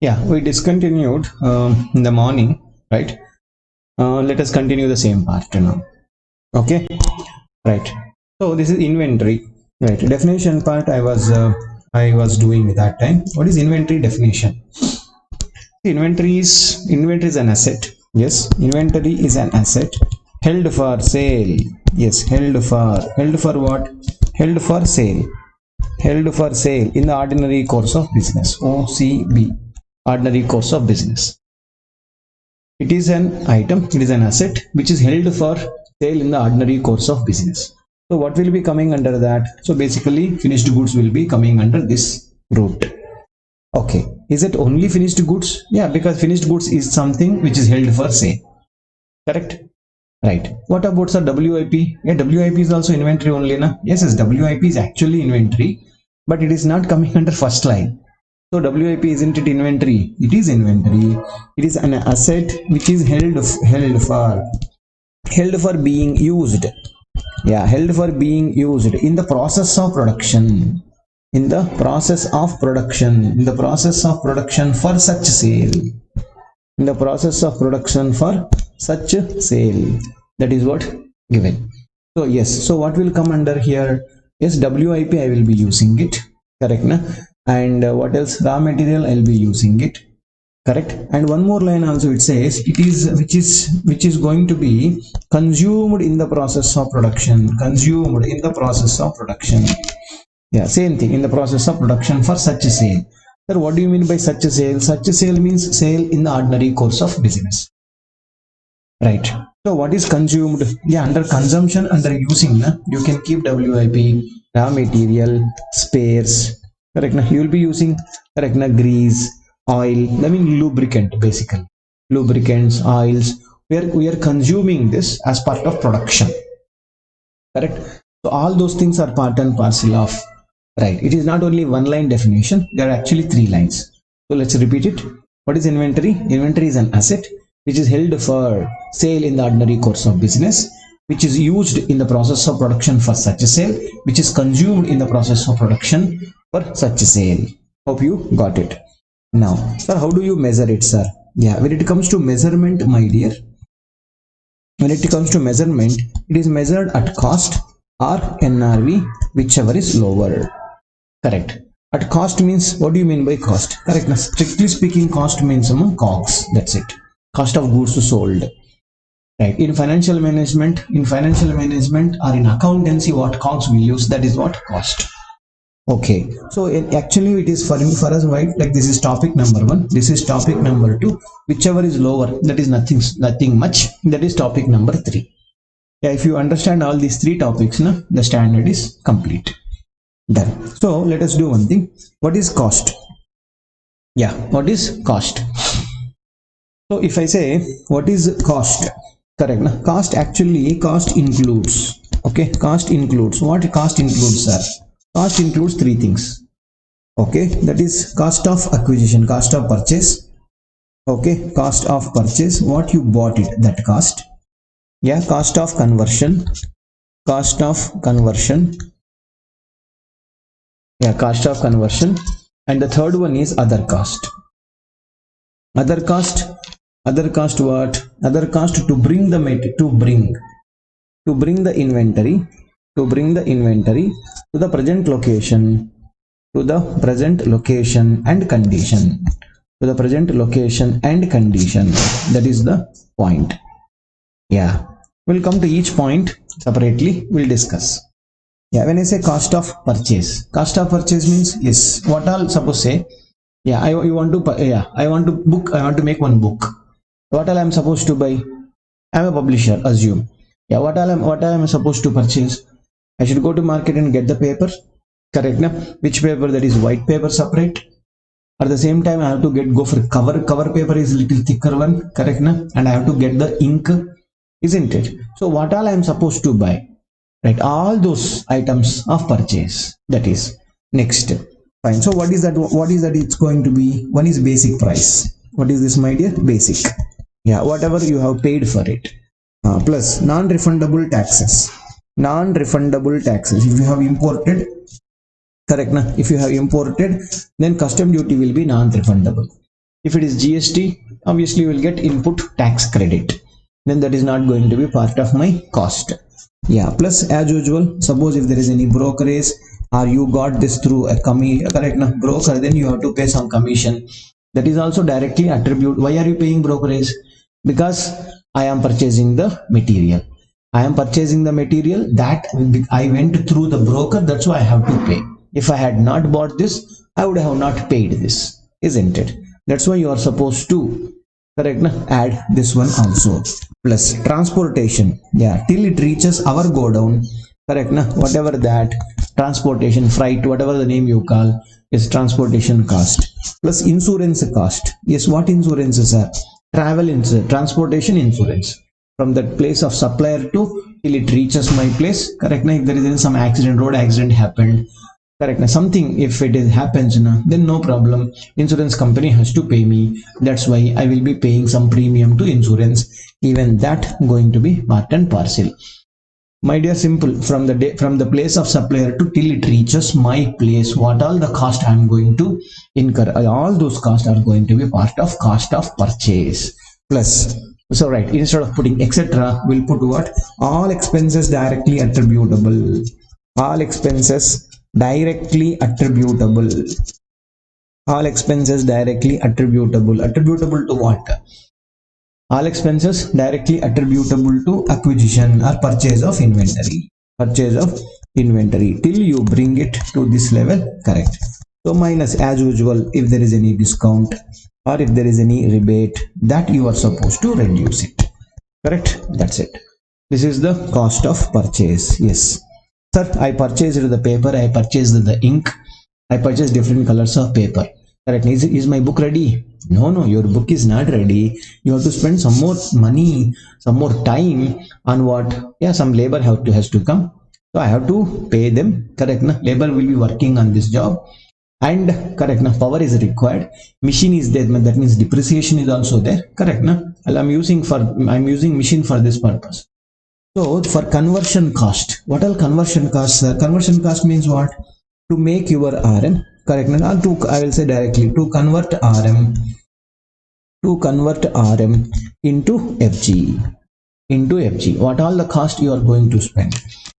Yeah, we discontinued in the morning, right? Let us continue the same part now. Okay, right. So this is inventory, right? Definition part I was doing that time. What is inventory definition? Inventory is an asset. Yes, inventory is an asset held for sale. Yes, held for what? Held for sale. Held for sale in the ordinary course of business. OCB, ordinary course of business. It is an item, it is an asset which is held for sale in the ordinary course of business. So what will be coming under that? So basically finished goods will be coming under this root. Okay, is it only finished goods? Yeah, because finished goods is something which is held for sale. Correct? Right. What about sir WIP? Yeah, WIP is also inventory only, na? Yes, WIP is actually inventory, but it is not coming under first line. So WIP isn't it inventory? It is inventory. It is an asset which is held for being used. Yeah, held for being used in the process of production. In the process of production. In the process of production for such sale. In the process of production for such sale. That is what given. So yes. So what will come under here? Yes, WIP I will be using it. Correct, na? And what else? Raw material I'll be using it. Correct. And one more line also it says it is which is going to be consumed in the process of production. Consumed in the process of production. Yeah, same thing in the process of production for such a sale. Sir, what do you mean by such a sale? Such a sale means sale in the ordinary course of business. Right. So what is consumed? Yeah, under consumption, under using, you can keep WIP, raw material, spares. Correct. You will be using correct grease, oil. I mean lubricant basically. Lubricants, oils. We are consuming this as part of production. Correct. So all those things are part and parcel of. Right. It is not only one line definition. There are actually three lines. So let's repeat it. What is inventory? Inventory is an asset which is held for sale in the ordinary course of business, which is used in the process of production for such a sale, which is consumed in the process of production for such a sale. Hope you got it. Now, sir, how do you measure it, sir? Yeah, when it comes to measurement, my dear, when it comes to measurement, it is measured at cost or NRV, whichever is lower. Correct. At cost means, what do you mean by cost? Correct. Now, strictly speaking, cost means COGS. That's it. Cost of goods sold. Right. In financial management or in accountancy, what COGS we use, that is what cost. Okay. So actually it is for us, right? Like this is topic number 1. This is topic number 2. Whichever is lower, that is nothing much. That is topic number 3. Yeah, if you understand all these 3 topics, the standard is complete. Done. So let us do one thing. What is cost? Yeah, what is cost? So if I say what is cost, correct? Cost includes. Okay, cost includes. What cost includes, sir? Cost includes 3 things. Okay, that is cost of acquisition, cost of purchase. Okay, cost of purchase, what you bought it, that cost. Yeah, cost of conversion. Cost of conversion. Yeah, cost of conversion. And the third one is other cost. Other cost what? Other cost to bring the inventory to the present location and condition. To the present location and condition. That is the point. Yeah, we'll come to each point separately. We'll discuss. Yeah, when I say cost of purchase means, yes, what I'll suppose say, yeah, I want to make one book. What all I'm supposed to buy? I'm a publisher, assume. Yeah, what all I'm supposed to purchase? I should go to market and get the paper. Correct, na? Which paper? That is white paper separate. At the same time, I have to go for cover paper is little thicker one. Correct, na? And I have to get the ink, isn't it? So what all I'm supposed to buy? Right, all those items of purchase. That is next. Fine. So what is that? It's going to be. One is basic price. What is this, my dear? Basic. Yeah, whatever you have paid for it. Plus non-refundable taxes. Non-refundable taxes. If you have imported, correct, na? If you have imported, then custom duty will be non-refundable. If it is GST, obviously you will get input tax credit. Then that is not going to be part of my cost. Yeah, plus as usual, suppose if there is any brokerage or you got this through a broker, then you have to pay some commission. That is also directly attribute. Why are you paying brokerage? Because I am purchasing the material. I am purchasing the material that I went through the broker. That's why I have to pay. If I had not bought this, I would have not paid this, isn't it? That's why you are supposed to add this one also. Plus transportation, yeah, till it reaches our godown, whatever that transportation, freight, whatever the name you call, is transportation cost. Plus insurance cost. Yes, what insurances are? Travel insurance, transportation insurance, from that place of supplier to till it reaches my place. If there is some accident, road accident happened, something, if it happens, then no problem, insurance company has to pay me. That's why I will be paying some premium to insurance. Even that going to be part and parcel. My dear, simple, from the place of supplier to till it reaches my place, what all the cost I am going to incur, all those costs are going to be part of cost of purchase. Plus, so right, instead of putting etc, we'll put what? All expenses directly attributable. All expenses directly attributable. All expenses directly attributable. Attributable to what? All expenses directly attributable to acquisition or purchase of inventory. Purchase of inventory till you bring it to this level, correct? So minus as usual, if there is any discount or if there is any rebate, that you are supposed to reduce it, correct? That's it. This is the cost of purchase. Yes, sir, I purchased the paper, I purchased the ink, I purchased different colors of paper. Correct. Is my book ready? No, your book is not ready. You have to spend some more money, some more time on what? Yeah, some labor has to come. So I have to pay them. Correct. Labor will be working on this job. And correct. Power is required. Machine is there. That means depreciation is also there. Correct. I'm using machine for this purpose. So for conversion cost, what are conversion costs? Conversion cost means what? To make your RM, correct? I will say directly, to convert RM into FG. What all the cost you are going to spend?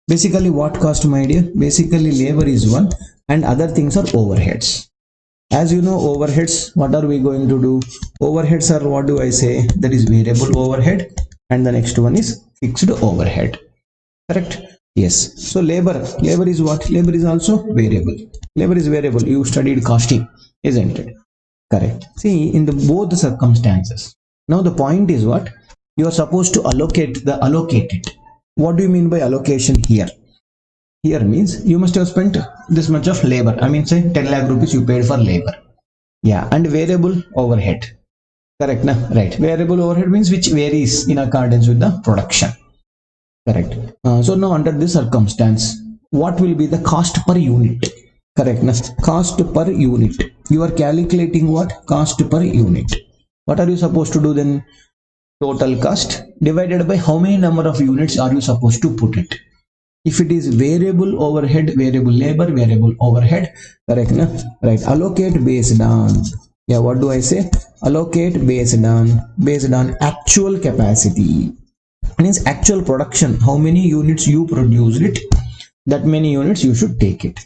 Basically, what cost, my dear? Basically, labor is one, and other things are overheads. As you know, overheads, what are we going to do? Overheads are, what do I say? That is variable overhead, and the next one is fixed overhead. Correct? Yes. So labor is what? Labor is also variable. Labor is variable. You studied costing, isn't it? Correct. See, in the both the circumstances. Now the point is what? You are supposed to allocate it. What do you mean by allocation here? Here means you must have spent this much of labor. I mean, say 10 lakh rupees you paid for labor. Yeah, and variable overhead. Correct, na? Right. Variable overhead means which varies in accordance with the production. Correct. So now under this circumstance, what will be the cost per unit? Correct. Cost per unit. You are calculating what? Cost per unit. What are you supposed to do then? Total cost divided by how many number of units are you supposed to put it? If it is variable overhead, variable labor, variable overhead, correct? Right. Allocate based on, yeah, what do I say? Allocate based on actual capacity. Means actual production, how many units you produced it, that many units you should take it.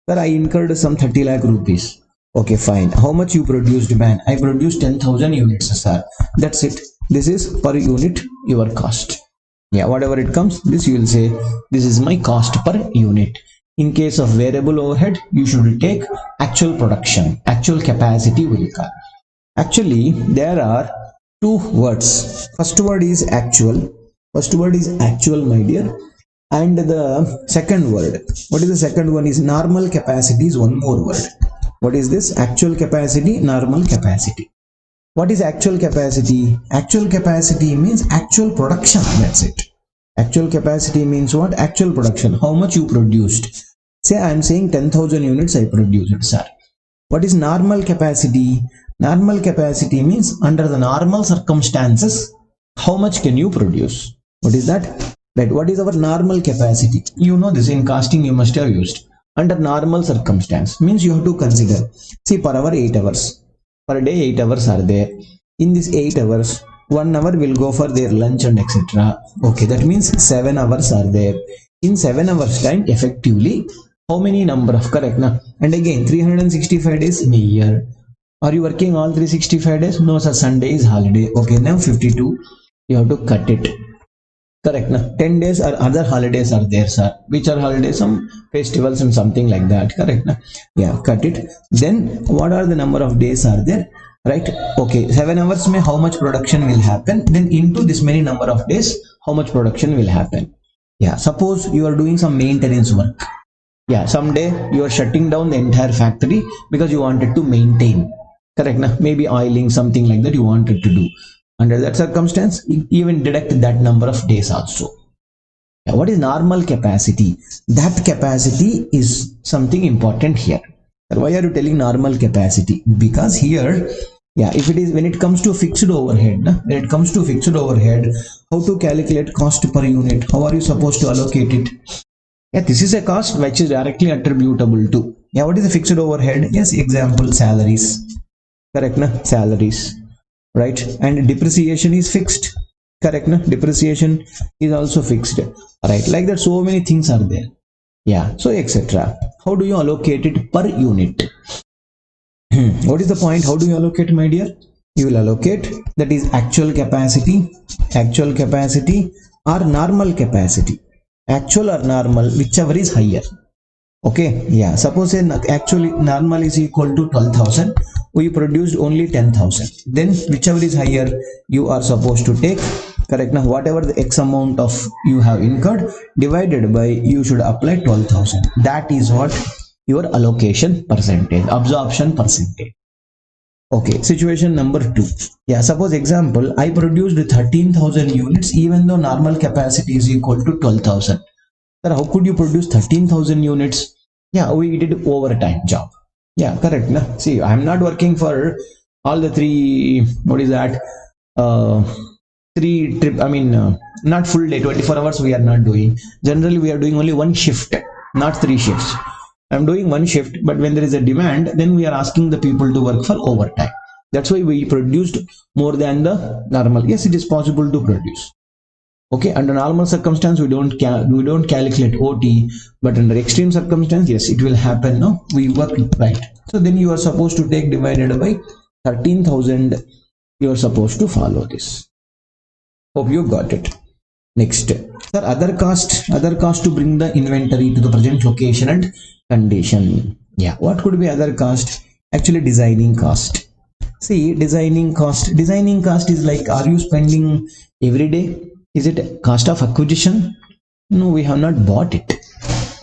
Sir, I incurred some 30 lakh rupees. Okay, fine. How much you produced, man? I produced 10,000 units, sir. That's it. This is per unit your cost. Yeah, whatever it comes, this you will say, this is my cost per unit. In case of variable overhead, you should take actual production, actual capacity will come. Actually, there are two words. First word is actual. First word is actual, my dear. And the second word, what is the second one? Is normal capacity is one more word. What is this? Actual capacity, normal capacity. What is actual capacity? Actual capacity means actual production. That's it. Actual capacity means what? Actual production. How much you produced? Say I am saying 10,000 units I produced, sir. What is normal capacity? Normal capacity means under the normal circumstances, how much can you produce? What is that? Right. What is our normal capacity? You know this in casting you must have used. Under normal circumstance means you have to consider, see, per hour 8 hours. Per day 8 hours are there. In these 8 hours, 1 hour will go for their lunch and etc. Okay, that means 7 hours are there. In 7 hours time, effectively, how many number of, correct na? And again, 365 days in a year. Are you working all 365 days? No, sir, Sunday is holiday. Okay, now 52, you have to cut it. Correct. Na? 10 days or other holidays are there, sir. Which are holidays? Some festivals and something like that. Correct. Na? Yeah, cut it. Then what are the number of days are there? Right. Okay. 7 hours may how much production will happen? Then into this many number of days, how much production will happen? Yeah. Suppose you are doing some maintenance work. Yeah. Someday you are shutting down the entire factory because you wanted to maintain. Correct. Na? Maybe oiling, something like that you wanted to do. Under that circumstance, even deduct that number of days also. Now, what is normal capacity? That capacity is something important here. Why are you telling normal capacity? Because here, yeah, if it is when it comes to fixed overhead, when it comes to fixed overhead, how to calculate cost per unit? How are you supposed to allocate it? Yeah, this is a cost which is directly attributable to. Yeah, what is the fixed overhead? Yes, example salaries. Correct, na? Salaries. Right, and depreciation is fixed. Correct, na? Depreciation is also fixed. Right, like that, so many things are there. Yeah, so etc. How do you allocate it per unit? What is the point? How do you allocate, my dear? You will allocate, that is actual capacity or normal capacity. Actual or normal, whichever is higher. Okay, yeah, suppose actually normal is equal to 12,000, we produced only 10,000, then whichever is higher you are supposed to take. Correct. Now whatever the x amount of you have incurred divided by, you should apply 12,000. That is what your allocation percentage, absorption percentage. Okay, situation number 2. Yeah, suppose example, I produced 13,000 units even though normal capacity is equal to 12,000. Sir, how could you produce 13,000 units? Yeah, we did overtime job. Yeah, correct. Na? See, I'm not working for all the three, what is that? Three trip, I mean, not full day, 24 hours we are not doing. Generally, we are doing only one shift, not 3 shifts. I'm doing one shift, but when there is a demand, then we are asking the people to work for overtime. That's why we produced more than the normal. Yes, it is possible to produce. Okay, under normal circumstance we don't calculate OT, but under extreme circumstance, yes, it will happen. No, we work right. So then you are supposed to take divided by 13,000. You are supposed to follow this. Hope you got it. Next, sir, other cost to bring the inventory to the present location and condition. Yeah, what could be other cost? Actually, designing cost. See, designing cost is like, are you spending every day? Is it cost of acquisition? No, we have not bought it.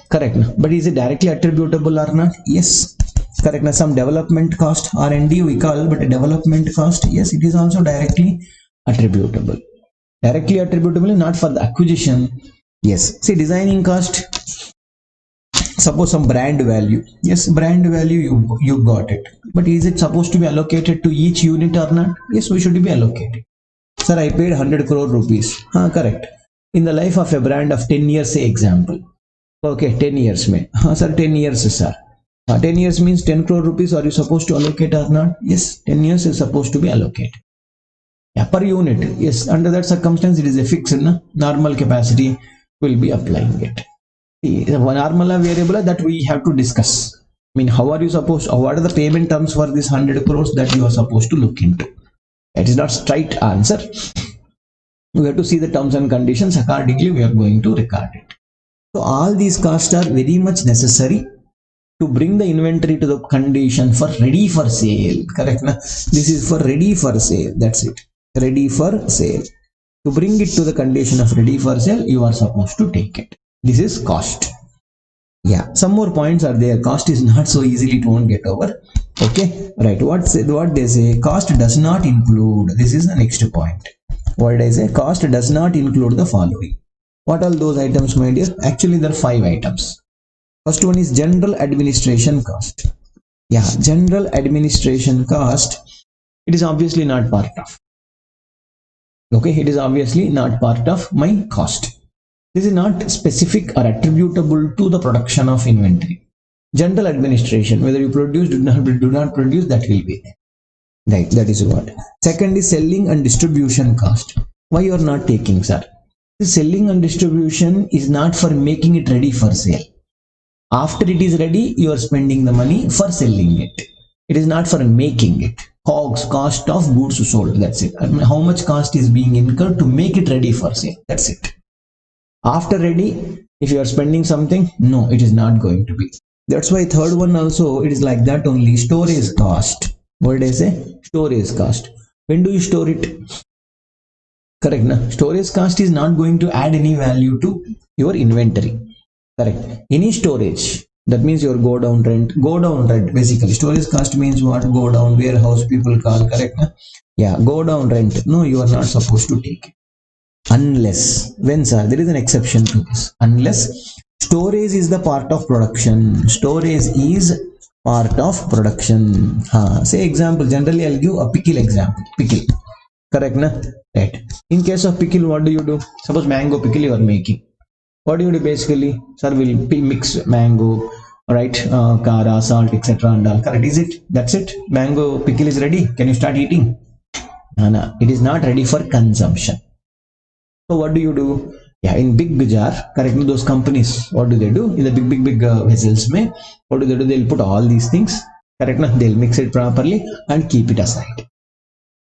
Correct. But is it directly attributable or not? Yes. Correct. Some development cost, R&D we call, but development cost, yes, it is also directly attributable. Directly attributable, not for the acquisition. Yes. See, designing cost, suppose some brand value. Yes, brand value, you got it. But is it supposed to be allocated to each unit or not? Yes, we should be allocated. Sir, I paid 100 crore rupees. Correct. In the life of a brand of 10 years, say example. Okay, 10 years may. Sir, 10 years, sir. 10 years means 10 crore rupees. Are you supposed to allocate or not? Yes, 10 years is supposed to be allocated. Yeah, per unit. Yes, under that circumstance, it is a fixed normal capacity. Will be applying it. The normal variable that we have to discuss. I mean, how are you supposed? What are the payment terms for this 100 crores that you are supposed to look into? It is not straight answer. We have to see the terms and conditions. Accordingly, we are going to record it. So all these costs are very much necessary to bring the inventory to the condition for ready for sale. Correct? Na? This is for ready for sale. That's it. Ready for sale. To bring it to the condition of ready for sale, you are supposed to take it. This is cost. Yeah, some more points are there. Cost is not so easily it won't get over. Okay, right. What they say? Cost does not include. This is the next point. What did I say? Cost does not include the following. What are those items, my dear? Actually, there are 5 items. First one is general administration cost. Yeah, general administration cost. It is obviously not part of. Okay, it is obviously not part of my cost. This is not specific or attributable to the production of inventory. General administration, whether you produce, do not produce, that will be there. Right, that is what. Second is selling and distribution cost. Why you are not taking, sir? The selling and distribution is not for making it ready for sale. After it is ready, you are spending the money for selling it. It is not for making it. COGS, cost of goods sold. That's it. I mean, how much cost is being incurred to make it ready for sale. That's it. After ready, if you are spending something, no, it is not going to be. That's why third one also, it is like that only. Storage cost. What did I say? Storage cost. When do you store it? Correct. Na? Storage cost is not going to add any value to your inventory. Correct. Any storage, that means your go down rent basically. Storage cost means what? Go down, warehouse people call, correct? Na? Yeah, go down rent. No, you are not supposed to take it. Unless, when sir, there is an exception to this. Unless storage is the part of production. Storage is part of production. Say example, generally I'll give a pickle example. Pickle. Correct, na? Right. In case of pickle, what do you do? Suppose mango pickle you are making. What do you do basically? Sir, we'll mix mango, right? Kara, salt, etc. and all. Correct, is it? That's it. Mango pickle is ready. Can you start eating? No, it is not ready for consumption. So what do you do? Yeah, in big jar, correct? Those companies, what do they do? In the big vessels, what do? They'll put all these things, correct? They'll mix it properly and keep it aside.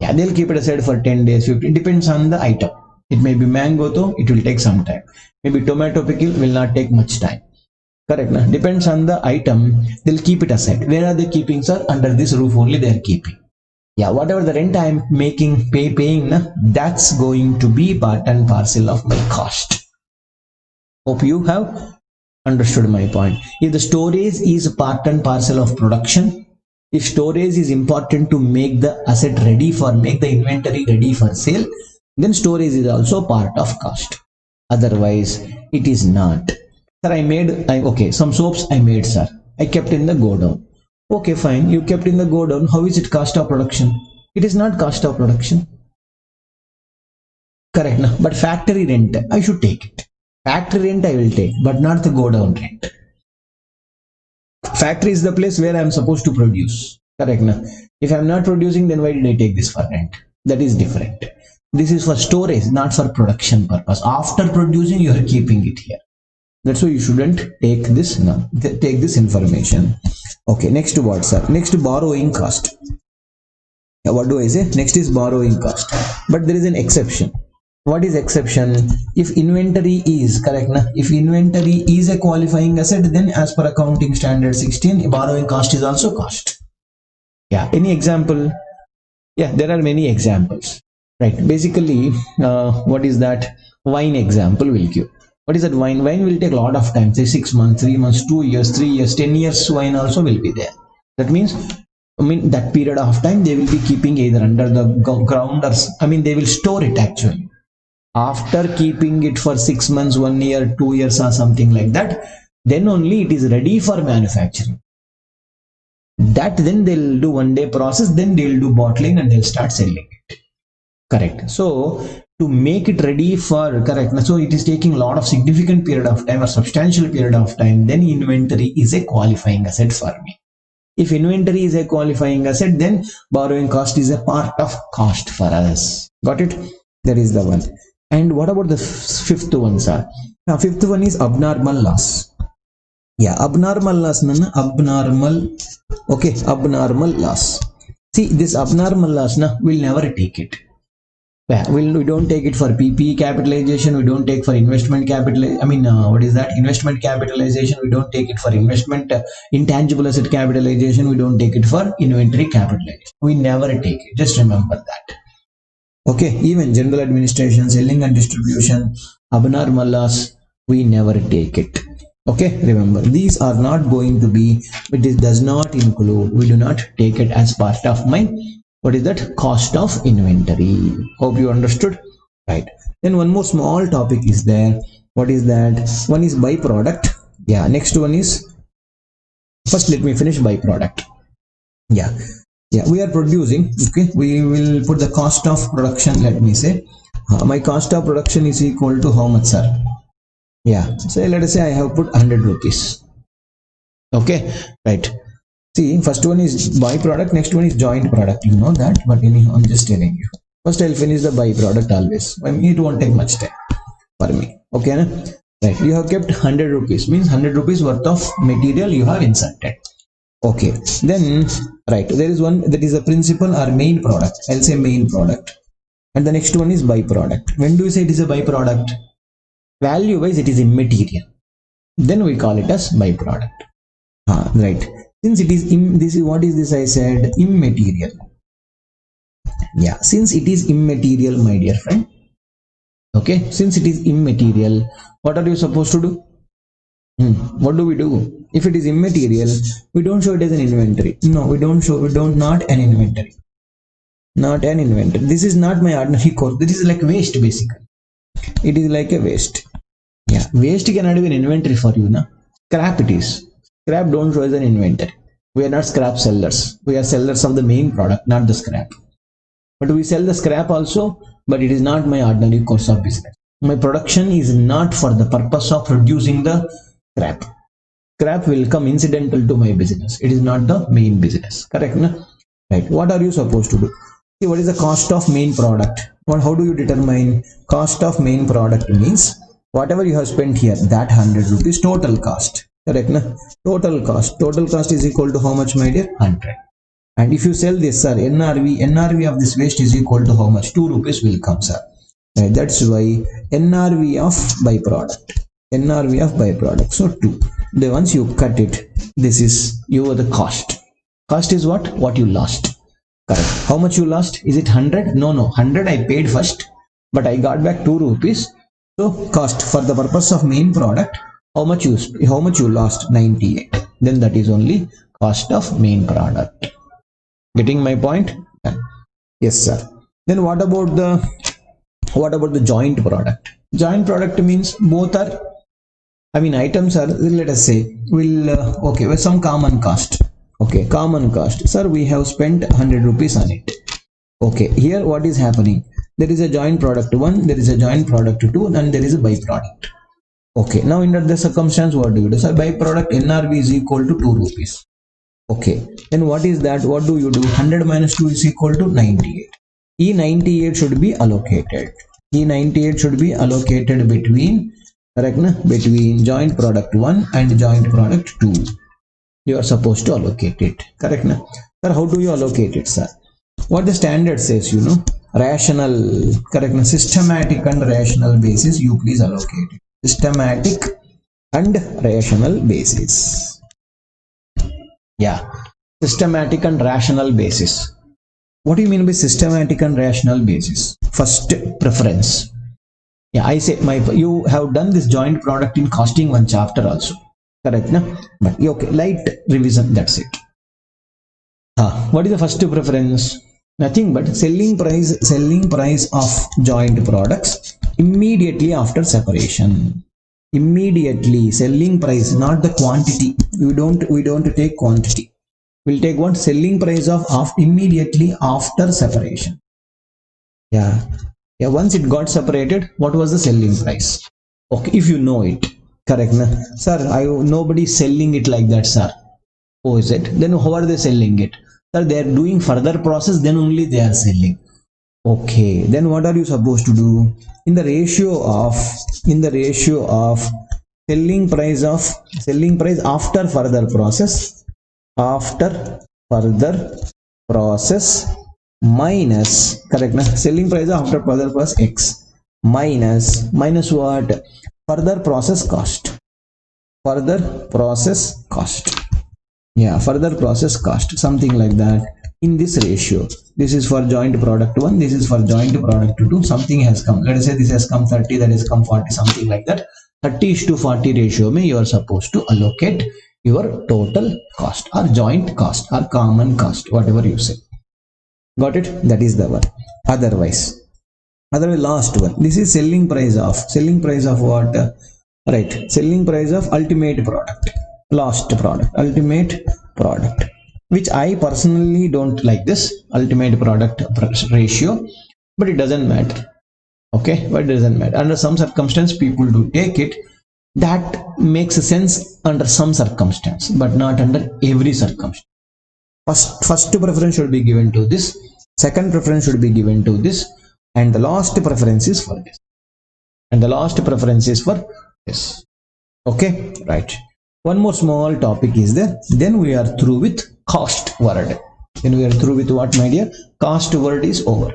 Yeah, they'll keep it aside for 10 days, 15. It depends on the item. It may be mango though, it will take some time. Maybe tomato pickle will not take much time. Correct. Depends on the item, they'll keep it aside. Where are they keeping, sir? Under this roof only they are keeping. Yeah, whatever the rent I am making, paying, that's going to be part and parcel of my cost. Hope you have understood my point. If the storage is part and parcel of production, if storage is important to make the asset ready for, make the inventory ready for sale, then storage is also part of cost. Otherwise, it is not. Sir, okay, some soaps I made, sir. I kept in the godown. Okay, fine. You kept in the godown. How is it cost of production? It is not cost of production. Correct. No? But factory rent, I should take it. Factory rent I will take, but not the godown rent. Factory is the place where I am supposed to produce. Correct. No? If I am not producing, then why did I take this for rent? That is different. This is for storage, not for production purpose. After producing, you are keeping it here. That's why you shouldn't take this now. Take this information. Okay, next to what, sir? Next to borrowing cost. What do I say? Next is borrowing cost. But there is an exception. What is exception? If inventory is correct, na? If inventory is a qualifying asset, then as per accounting standard 16, borrowing cost is also cost. Yeah. Any example? Yeah, there are many examples. Right. Basically, what is that? Wine example will give. What is that wine? Wine will take a lot of time, say 6 months, 3 months, 2 years, 3 years, 10 years, wine also will be there. That means, that period of time they will be keeping either under the ground or, they will store it actually. After keeping it for 6 months, 1 year, 2 years or something like that, then only it is ready for manufacturing. That then they'll do 1 day process, then they'll do bottling and they'll start selling it. Correct. So, to make it ready for, correct, so it is taking a lot of significant period of time or substantial period of time, then inventory is a qualifying asset for me. If inventory is a qualifying asset, then borrowing cost is a part of cost for us. Got it? That is the one. And what about the fifth one, sir? Now, fifth one is abnormal loss. Yeah, abnormal loss, abnormal loss. See, this abnormal loss, we'll never take it. We don't take it for PPE capitalization. We don't take for investment capital. What is that? Investment capitalization. We don't take it for investment intangible asset capitalization. We don't take it for inventory capitalization. We never take it. Just remember that. Okay. Even general administration, selling and distribution, abnormal loss, we never take it. Okay. Remember, these are not going to be. It does not include. We do not take it as part of my. What is that? Cost of inventory. Hope you understood. Right. Then one more small topic is there. What is that? One is byproduct. Yeah. Next one is, first let me finish byproduct. Yeah. We are producing. Okay. We will put the cost of production. Let me say, my cost of production is equal to how much, sir? Yeah. So let us say I have put 100 rupees. Okay. Right. See, first one is byproduct, next one is joint product. You know that, but anyhow, I'm just telling you. First, I'll finish the byproduct always. I mean, it won't take much time for me. Okay, na? Right? You have kept 100 rupees, means 100 rupees worth of material you have inserted. Okay, then right, there is one that is a principal or main product. I'll say main product, and the next one is byproduct. When do we say it is a byproduct? Value wise, it is immaterial. Then we call it as byproduct. Right. Since it is this is what is this? I said immaterial. Yeah, since it is immaterial, my dear friend. Okay, since it is immaterial, what are you supposed to do? What do we do? If it is immaterial, we don't show it as an inventory. No, we don't show. We don't not an inventory. Not an inventory. This is not my ordinary course. This is like waste basically. It is like a waste. Yeah, waste cannot be an inventory for you, na? Scrap it is. Scrap don't show as an inventory. We are not scrap sellers. We are sellers of the main product, not the scrap. But we sell the scrap also, but it is not my ordinary course of business. My production is not for the purpose of producing the scrap. Scrap will come incidental to my business. It is not the main business. Correct, na? Right. What are you supposed to do? See, what is the cost of main product? How do you determine cost of main product? Means whatever you have spent here, that 100 rupees total cost. Correct, na? Total cost is equal to how much, my dear? 100. And if you sell this, sir, NRV of this waste is equal to how much? 2 rupees will come, sir. Right, that's why NRV of byproduct. So 2. The once you cut it, this is the cost. Cost is what you lost. Correct. How much you lost? Is it 100? No, 100 I paid first, but I got back 2 rupees. So cost for the purpose of main product, how much you lost? 98. Then that is only cost of main product. Getting my point? Yes, sir. Then what about the joint product? Joint product means both are, items are, let us say, with some common cost. Okay, common cost. Sir, we have spent 100 rupees on it. Okay, here what is happening? There is a joint product 1, there is a joint product 2, and there is a byproduct. Okay, now under the circumstance, what do you do? So byproduct NRV is equal to 2 rupees. Okay, then what is that? What do you do? 100 minus 2 is equal to 98. E98 should be allocated. E98 should be allocated between joint product 1 and joint product 2. You are supposed to allocate it. Correct, na? Sir, how do you allocate it, sir? What the standard says, rational, correct, na? Systematic and rational basis, you please allocate it. Systematic and rational basis. Yeah, systematic and rational basis. What do you mean by systematic and rational basis? First preference. Yeah, I say you have done this joint product in costing 1 chapter also. Correct, na? But okay, light revision, that's it. What is the first preference? Nothing but selling price of joint products immediately after separation. Immediately, selling price, not the quantity. We don't take quantity. We'll take what? Selling price of immediately after separation. Yeah. Once it got separated, what was the selling price? Okay, if you know it. Correct, na? Sir, nobody selling it like that, sir. Oh, is it? Then how are they selling it? Sir, they are doing further process, then only they are selling. Okay, then what are you supposed to do? In the ratio of selling price after further process minus, correct, na? Selling price after further process X minus what? Further process cost. Yeah, further process cost, something like that. In this ratio, this is for joint product 1, this is for joint product 2, something has come. Let us say this has come 30, that has come 40, something like that. 30:40 ratio mein you are supposed to allocate your total cost or joint cost or common cost, whatever you say. Got it? That is the one. Otherwise last one. This is selling price of what? Right. Selling price of ultimate product. Last product. Ultimate product. Which I personally don't like this ultimate product ratio, but it doesn't matter. Okay, but it doesn't matter. Under some circumstance, people do take it. That makes sense under some circumstance, but not under every circumstance. First preference should be given to this, second preference should be given to this, and the last preference is for this, and the last preference is for this. Okay, right. One more small topic is there, then we are through with cost word. Then we are through with what, my dear? Cost word is over.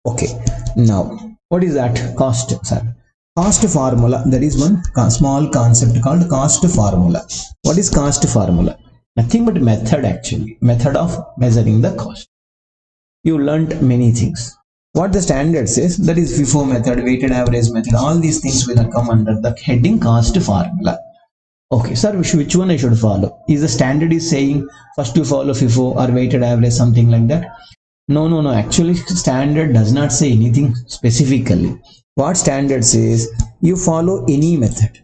Okay, now what is that cost, sir? Cost formula, there is one small concept called cost formula. What is cost formula? Nothing but method, actually method of measuring the cost. You learnt many things. What the standard says, that is FIFO method, weighted average method, all these things will come under the heading cost formula. Okay, sir, which one I should follow? Is the standard is saying first you follow FIFO or weighted average, something like that? No, actually standard does not say anything specifically. What standard says, you follow any method.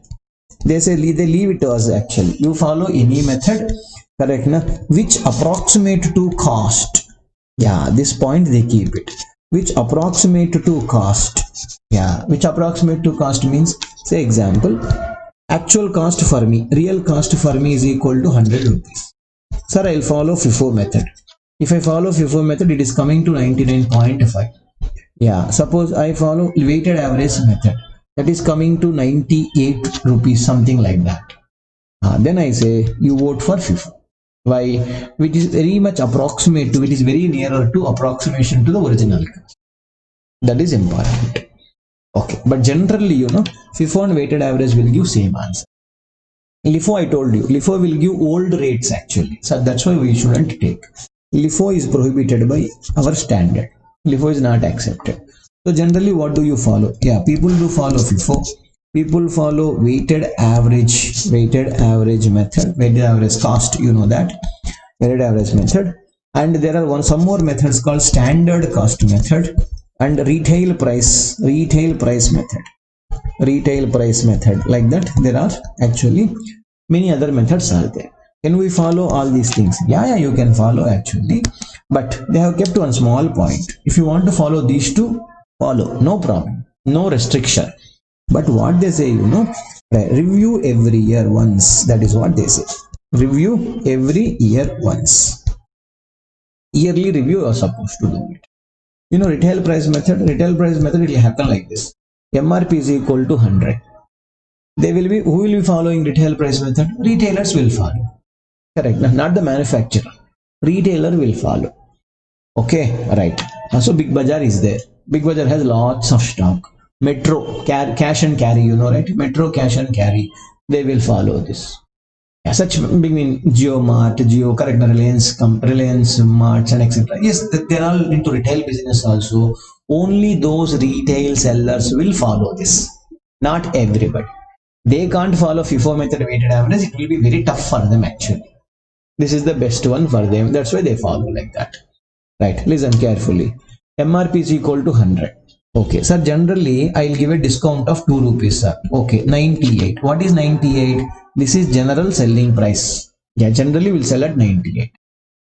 They say, they leave it to us, actually you follow any method, correct na, which approximate to cost. Yeah, this point they keep it, which approximate to cost. Yeah, which approximate to cost means, say example, actual cost for me, real cost for me is equal to 100 rupees. Sir, I'll follow FIFO method. If I follow FIFO method, it is coming to 99.5. Yeah, suppose I follow weighted average method, that is coming to 98 rupees, something like that. Then I say you vote for FIFO. Why? Which is very much approximate to, it is very nearer to approximation to the original cost. That is important. Okay, but generally, FIFO and weighted average will give same answer. LIFO, I told you, LIFO will give old rates, actually, so that's why we shouldn't take. LIFO is prohibited by our standard. LIFO is not accepted. So generally, what do you follow? Yeah, people do follow FIFO. People follow weighted average method, weighted average cost, that weighted average method. And there are some more methods called standard cost method and retail price method. Like that, there are actually many other methods are there. Can we follow all these things? Yeah, you can follow, actually, but they have kept one small point. If you want to follow these two, follow, no problem, no restriction. But what they say, review every year once. That is what they say. Review every year once. Yearly review you are supposed to do it. Retail price method, it will happen like this. MRP is equal to 100. Who will be following retail price method? Retailers will follow. Correct, not the manufacturer. Retailer will follow. Okay, right. So Big Bazaar is there. Big Bazaar has lots of stock. Metro, cash and carry, right? Metro, cash and carry, they will follow this. Yeah, such mean Jio Mart, correct, Reliance Marts and etc. Yes, they are all into retail business also. Only those retail sellers will follow this. Not everybody. They can't follow FIFO method, weighted average. It will be very tough for them, actually. This is the best one for them. That's why they follow like that. Right. Listen carefully. MRP is equal to 100. Okay, sir, generally I'll give a discount of 2 rupees, sir. Okay, 98. What is 98? This is general selling price. Yeah, generally we'll sell at 98.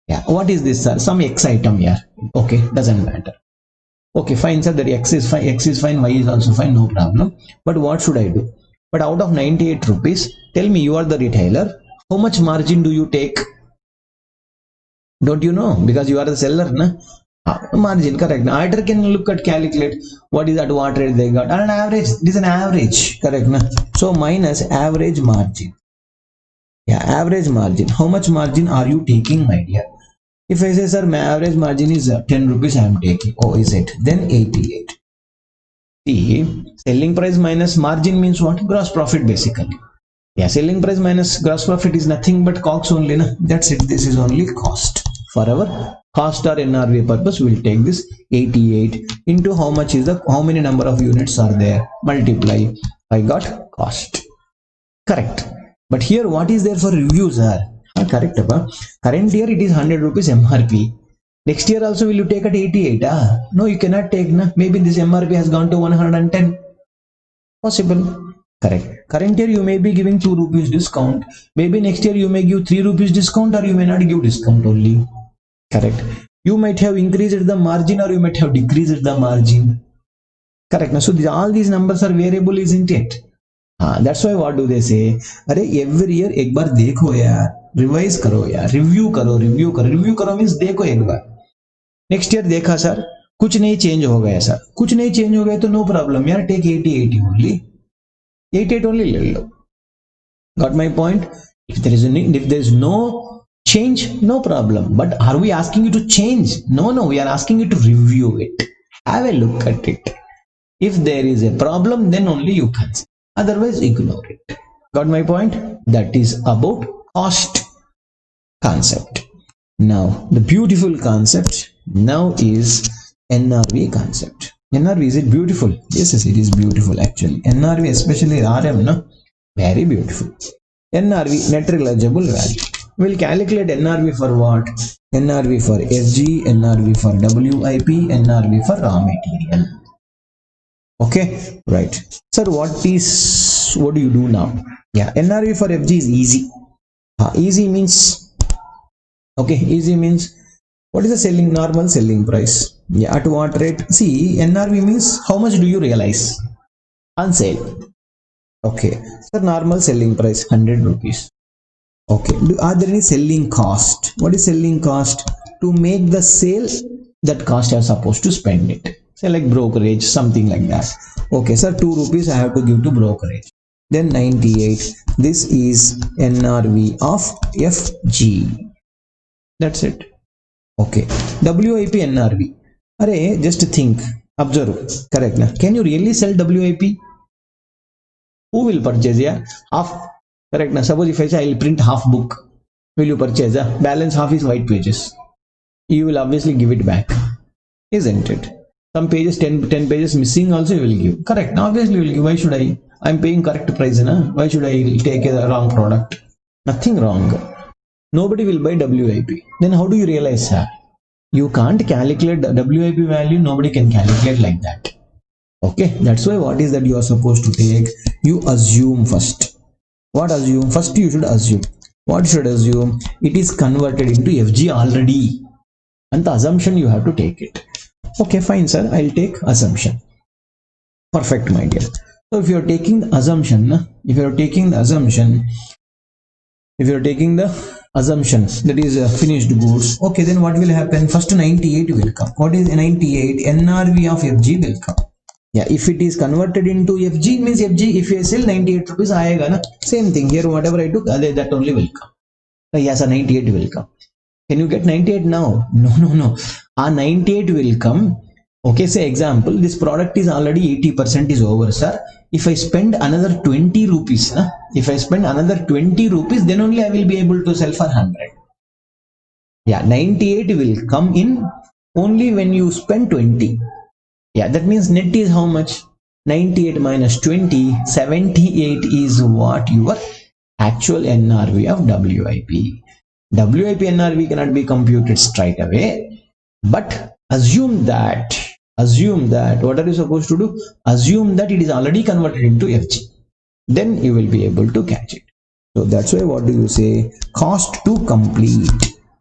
Yeah, what is this, sir? Some X item here. Okay, doesn't matter. Okay, fine, sir, that X is fine, Y is also fine, no problem. But what should I do? But out of 98 rupees, tell me, you are the retailer, how much margin do you take? Don't you know? Because you are the seller, na? Margin, correct. Auditor can look at, calculate what is at what rate they got. And an average, it is an average, correct, na? So minus average margin. Yeah, average margin. How much margin are you taking, my dear? If I say, sir, my average margin is 10 rupees I am taking. Oh, is it? Then 88. See, selling price minus margin means what? Gross profit, basically. Yeah, selling price minus gross profit is nothing but COGS only, na? That's it. This is only cost. For our cost or NRV purpose, we will take this 88 into how many number of units are there, multiply. I got cost. Correct. But here, what is there for reviews are? Correct. Current year it is 100 rupees MRP. Next year also will you take at 88? No, you cannot take. Na? Maybe this MRP has gone to 110. Possible. Correct. Current year you may be giving 2 rupees discount. Maybe next year you may give 3 rupees discount, or you may not give discount only. Correct. You might have increased the margin, or you might have decreased the margin. Correct. So all these numbers are variable, isn't it? That's why what do they say? Every year ek bar dekho yaar. Revise करो यार, review करो, review करो means देखो एक बार, next year देखा sir कुछ नहीं change हो गया सर, कुछ नहीं चेंज हो गया तो नो प्रॉब्लम यार, टेक 80 ओनली, 88 ओनली ले लो. Got my point? If there is no change, no problem. But are we asking you to change? No, we are asking you to review it. Have a look at it. If there is a problem, then only you consider. Otherwise, ignore it. Got my point? That is about cost concept. Now, the beautiful concept now is NRV concept. NRV, is it beautiful? Yes, it is beautiful actually. NRV, especially RM, no? Very beautiful. NRV, net realizable value. We'll calculate NRV for what? NRV for FG, NRV for WIP, NRV for raw material. Okay, right. Sir, what do you do now? Yeah, NRV for FG is easy. Easy means, okay, easy means what is the normal selling price? Yeah, at what rate? See, NRV means how much do you realize on sale? Okay, so normal selling price 100 rupees. Okay, are there any selling cost? What is selling cost? To make the sale, that cost you are supposed to spend it. Say like brokerage, something like that. Okay, sir, 2 rupees I have to give to brokerage. Then 98. This is NRV of FG. That's it. Okay, WIP NRV. Array, just think, observe, correct na? Can you really sell WIP? Who will purchase? Yeah, half, correct na? Suppose if I say I'll print half book, will you purchase? Yeah? Balance half is white pages. You will obviously give it back, isn't it? Some pages, 10 pages missing also you will give. Correct. Now obviously you will give. Why should I? I'm paying correct price, na? Why should I take a wrong product? Nothing wrong. Nobody will buy WIP. Then how do you realize that? You can't calculate the WIP value. Nobody can calculate like that. Okay, that's why what is that you are supposed to take? You assume first. What assume? First you should assume. What should assume? It is converted into FG already. And the assumption you have to take it. Okay, fine sir, I'll take assumption. Perfect, my dear. So if you are taking the assumption, that is finished goods, okay, then what will happen? First 98 will come. What is 98? NRV of FG will come. Yeah, if it is converted into FG, means FG, if you sell 98 rupees, aayega na? Same thing here, whatever I took, that only will come. Yes, 98 will come. Can you get 98 now? No. 98 will come. Okay, say example, this product is already 80% is over, sir. If I spend another 20 rupees, then only I will be able to sell for 100. Yeah, 98 will come in only when you spend 20. Yeah, that means net is how much? 98 minus 20, 78 is what your actual NRV of WIP. WIP NRV cannot be computed straight away, but assume that, what are you supposed to do? Assume that it is already converted into FG. Then you will be able to catch it. So that's why what do you say? Cost to complete.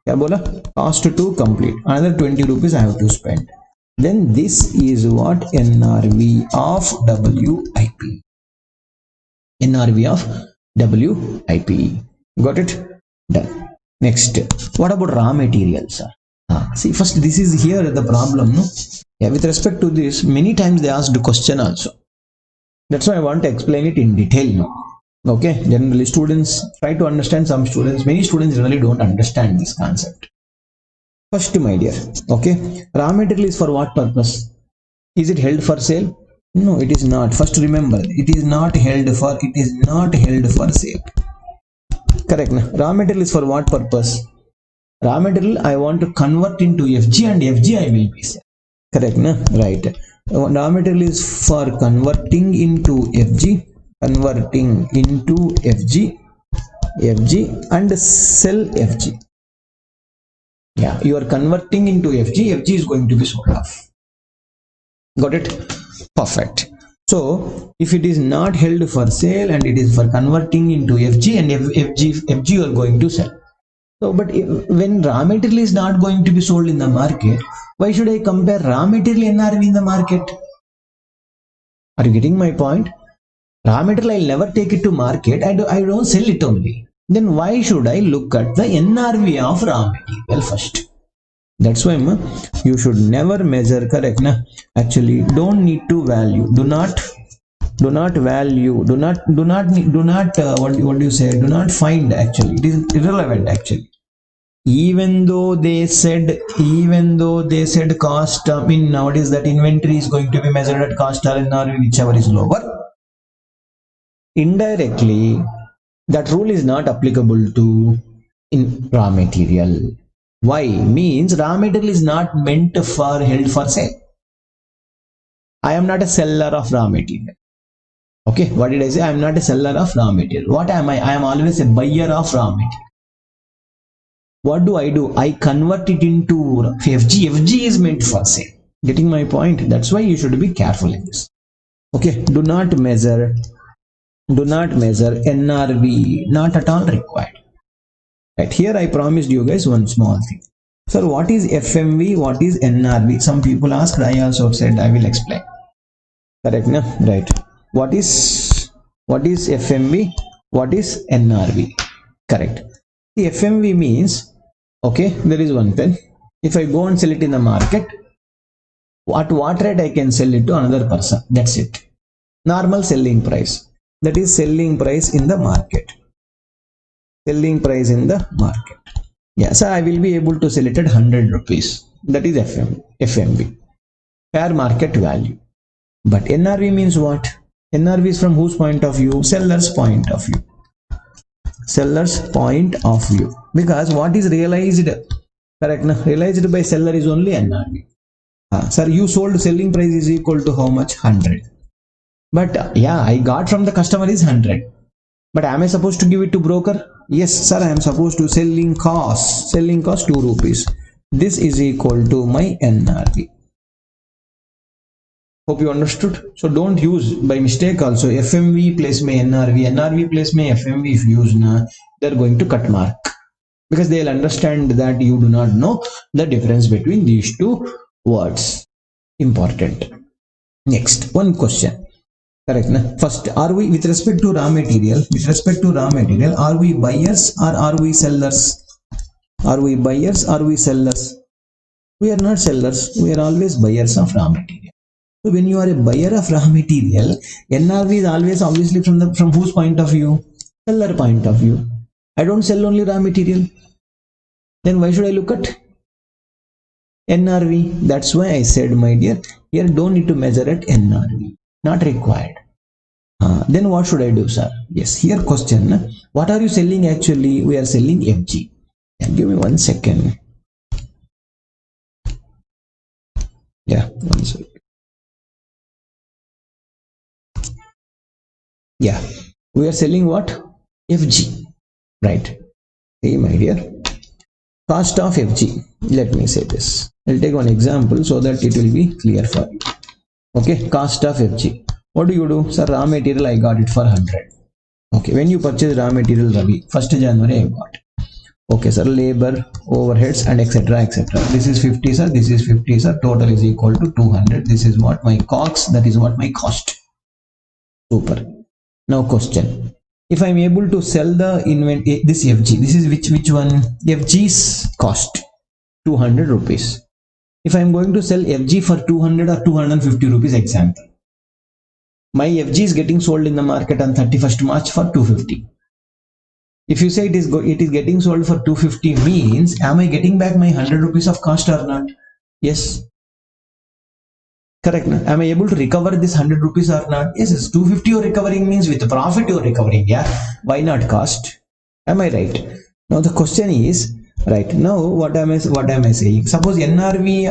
Kya bola? Cost to complete. Another 20 rupees I have to spend. Then this is what? NRV of WIP. NRV of WIP. Got it? Done. Next, what about raw materials? See, first this is here the problem, no? Yeah, with respect to this, many times they asked the question also. That's why I want to explain it in detail now. Okay, generally students try to understand. Many students really don't understand this concept. First, my dear, okay, raw material is for what purpose? Is it held for sale? No, it is not. First remember, it is not held for sale. Correct. Na? Raw material is for what purpose? Raw material I want to convert into FG, and FG I will be selling. Correct. Na? Right. Raw material is for converting into FG, and sell FG. Yeah, you are converting into FG is going to be sold off. Got it? Perfect. So if it is not held for sale and it is for converting into FG, and FG you are going to sell. So but when raw material is not going to be sold in the market, why should I compare raw material NRV in the market? Are you getting my point? Raw material I'll never take it to market. I don't sell it only. then why should I look at the NRV of raw material first? That's why you should never measure, correct na? Actually don't need to value, do not value, do not what do you say, do not find, actually it is irrelevant actually. Even though they said cost, I mean nowadays that inventory is going to be measured at cost or NRV, whichever is lower, indirectly that rule is not applicable to in raw material. Why? Means raw material is not meant for held for sale. I am not a seller of raw material. Okay, what did I say? I am not a seller of raw material. What am I? I am always a buyer of raw material. What do? I convert it into FG. FG is meant for sale. Getting my point? That's why you should be careful in this. Okay, do not measure NRV, not at all required. Right, here I promised you guys one small thing. Sir, what is FMV? What is NRV? Some people asked, I also said I will explain. Correct, no? Right. What is FMV? What is NRV? Correct. The FMV means, okay, there is one pen. If I go and sell it in the market, at what rate I can sell it to another person? That's it. Normal selling price. That is selling price in the market. Selling price in the market. Yeah, so I will be able to sell it at 100 rupees. That is FMV. Fair market value. But NRV means what? NRV is from whose point of view? Seller's point of view. Seller's point of view. Because what is realized, correct? No? Realized by seller is only NRV. Sir, you sold, selling price is equal to how much? 100. But yeah, I got from the customer is 100. But am I supposed to give it to broker? Yes, sir, I am supposed to. Selling cost 2 rupees. This is equal to my NRV. Hope you understood. So don't use by mistake also FMV place my NRV place my FMV. If you use na, they're going to cut mark, because they'll understand that you do not know the difference between these two words. Important. Next, one question. Correct na? First, are we with respect to raw material? Are we buyers or are we sellers? Are we buyers? Are we sellers? We are not sellers. We are always buyers of raw material. So when you are a buyer of raw material, NRV is always obviously from whose point of view? Seller point of view. I don't sell only raw material. Then why should I look at NRV? That's why I said, my dear, here don't need to measure at NRV. Not required. Then what should I do, sir? Yes, here question. What are you selling actually? We are selling FG. Give me 1 second. Yeah, 1 second. Yeah, we are selling what? FG. Right. Hey, my dear. Cost of FG. Let me say this. I'll take one example so that it will be clear for you. Okay, cost of FG. What do you do? Sir, raw material I got it for 100. Okay, when you purchase raw material, Ravi, 1st January I got. Okay, sir, labor, overheads and etc. This is 50, sir. This is 50, sir. Total is equal to 200. This is what my costs. That is what my cost. Super. Now question. If I am able to sell the this FG, this is which one? FG's cost 200 rupees. If I am going to sell FG for 200 or 250 rupees, example, my FG is getting sold in the market on 31st March for 250. If you say it is getting sold for 250, means am I getting back my 100 rupees of cost or not? Yes. Correct. Am I able to recover this 100 rupees or not? Yes, it's 250 you're recovering, means with the profit you're recovering. Yeah. Why not cost? Am I right? Now the question is, right now what am I saying? Suppose NRV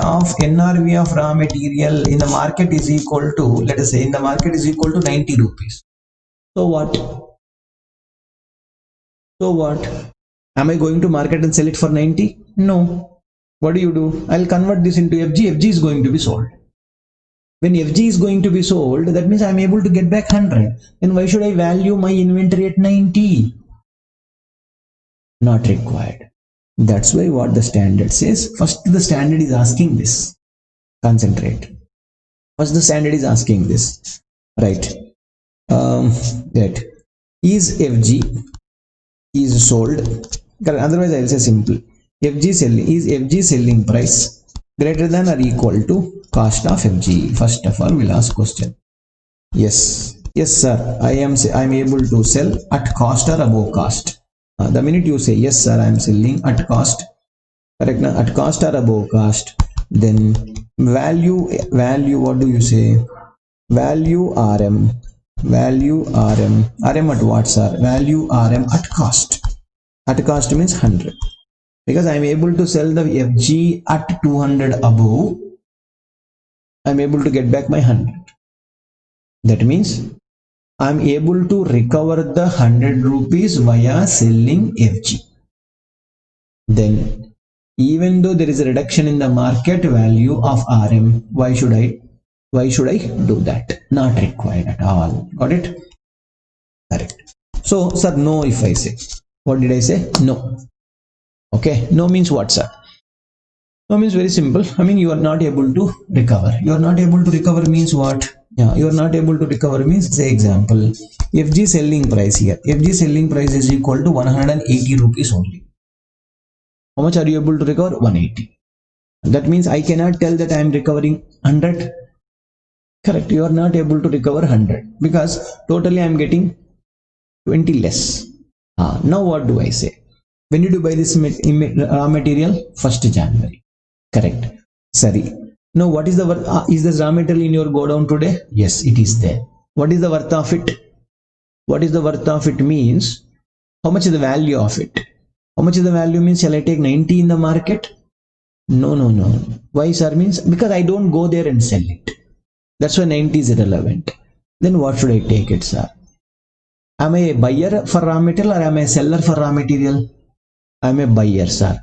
of raw material in the market is equal to, let us say in the market is equal to 90 rupees. So what? Am I going to market and sell it for 90? No. What do? I'll convert this into FG. FG is going to be sold. When FG is going to be sold, that means I'm able to get back 100. Then why should I value my inventory at 90? Not required. That's why what the standard says. First, the standard is asking this. Concentrate. First, the standard is asking this. Right. That is FG is sold. Otherwise I will say simple. FG selling is FG selling price greater than or equal to cost of FG. First of all, we'll ask question. Yes, yes, sir. I am able to sell at cost or above cost. The minute you say yes, sir, I am selling at cost. Correct? Now, at cost or above cost, then value. What do you say? Value RM. Value RM. RM at what, sir? Value RM at cost. At cost means 100. Because I am able to sell the FG at 200 above, I am able to get back my 100. That means I am able to recover the 100 rupees via selling FG. Then, even though there is a reduction in the market value of RM, why should I do that? Not required at all. Got it? Correct. So, sir, no, if I say, what did I say? No. Okay, no means what, sir? No means very simple. I mean, you are not able to recover. You are not able to recover means what? Yeah, you are not able to recover means, say example, FG selling price here. FG selling price is equal to 180 rupees only. How much are you able to recover? 180. That means I cannot tell that I am recovering 100. Correct. You are not able to recover 100 because totally I am getting 20 less. Now what do I say? When did you buy this raw material? 1st January. Correct. Sorry. Now what is the worth? Is this raw material in your godown today? Yes, it is there. What is the worth of it? What is the worth of it means how much is the value of it? How much is the value means shall I take 90 in the market? No. Why, sir? Means because I don't go there and sell it. That's why 90 is irrelevant. Then what should I take it, sir? Am I a buyer for raw material or am I a seller for raw material? I am a buyer, sir.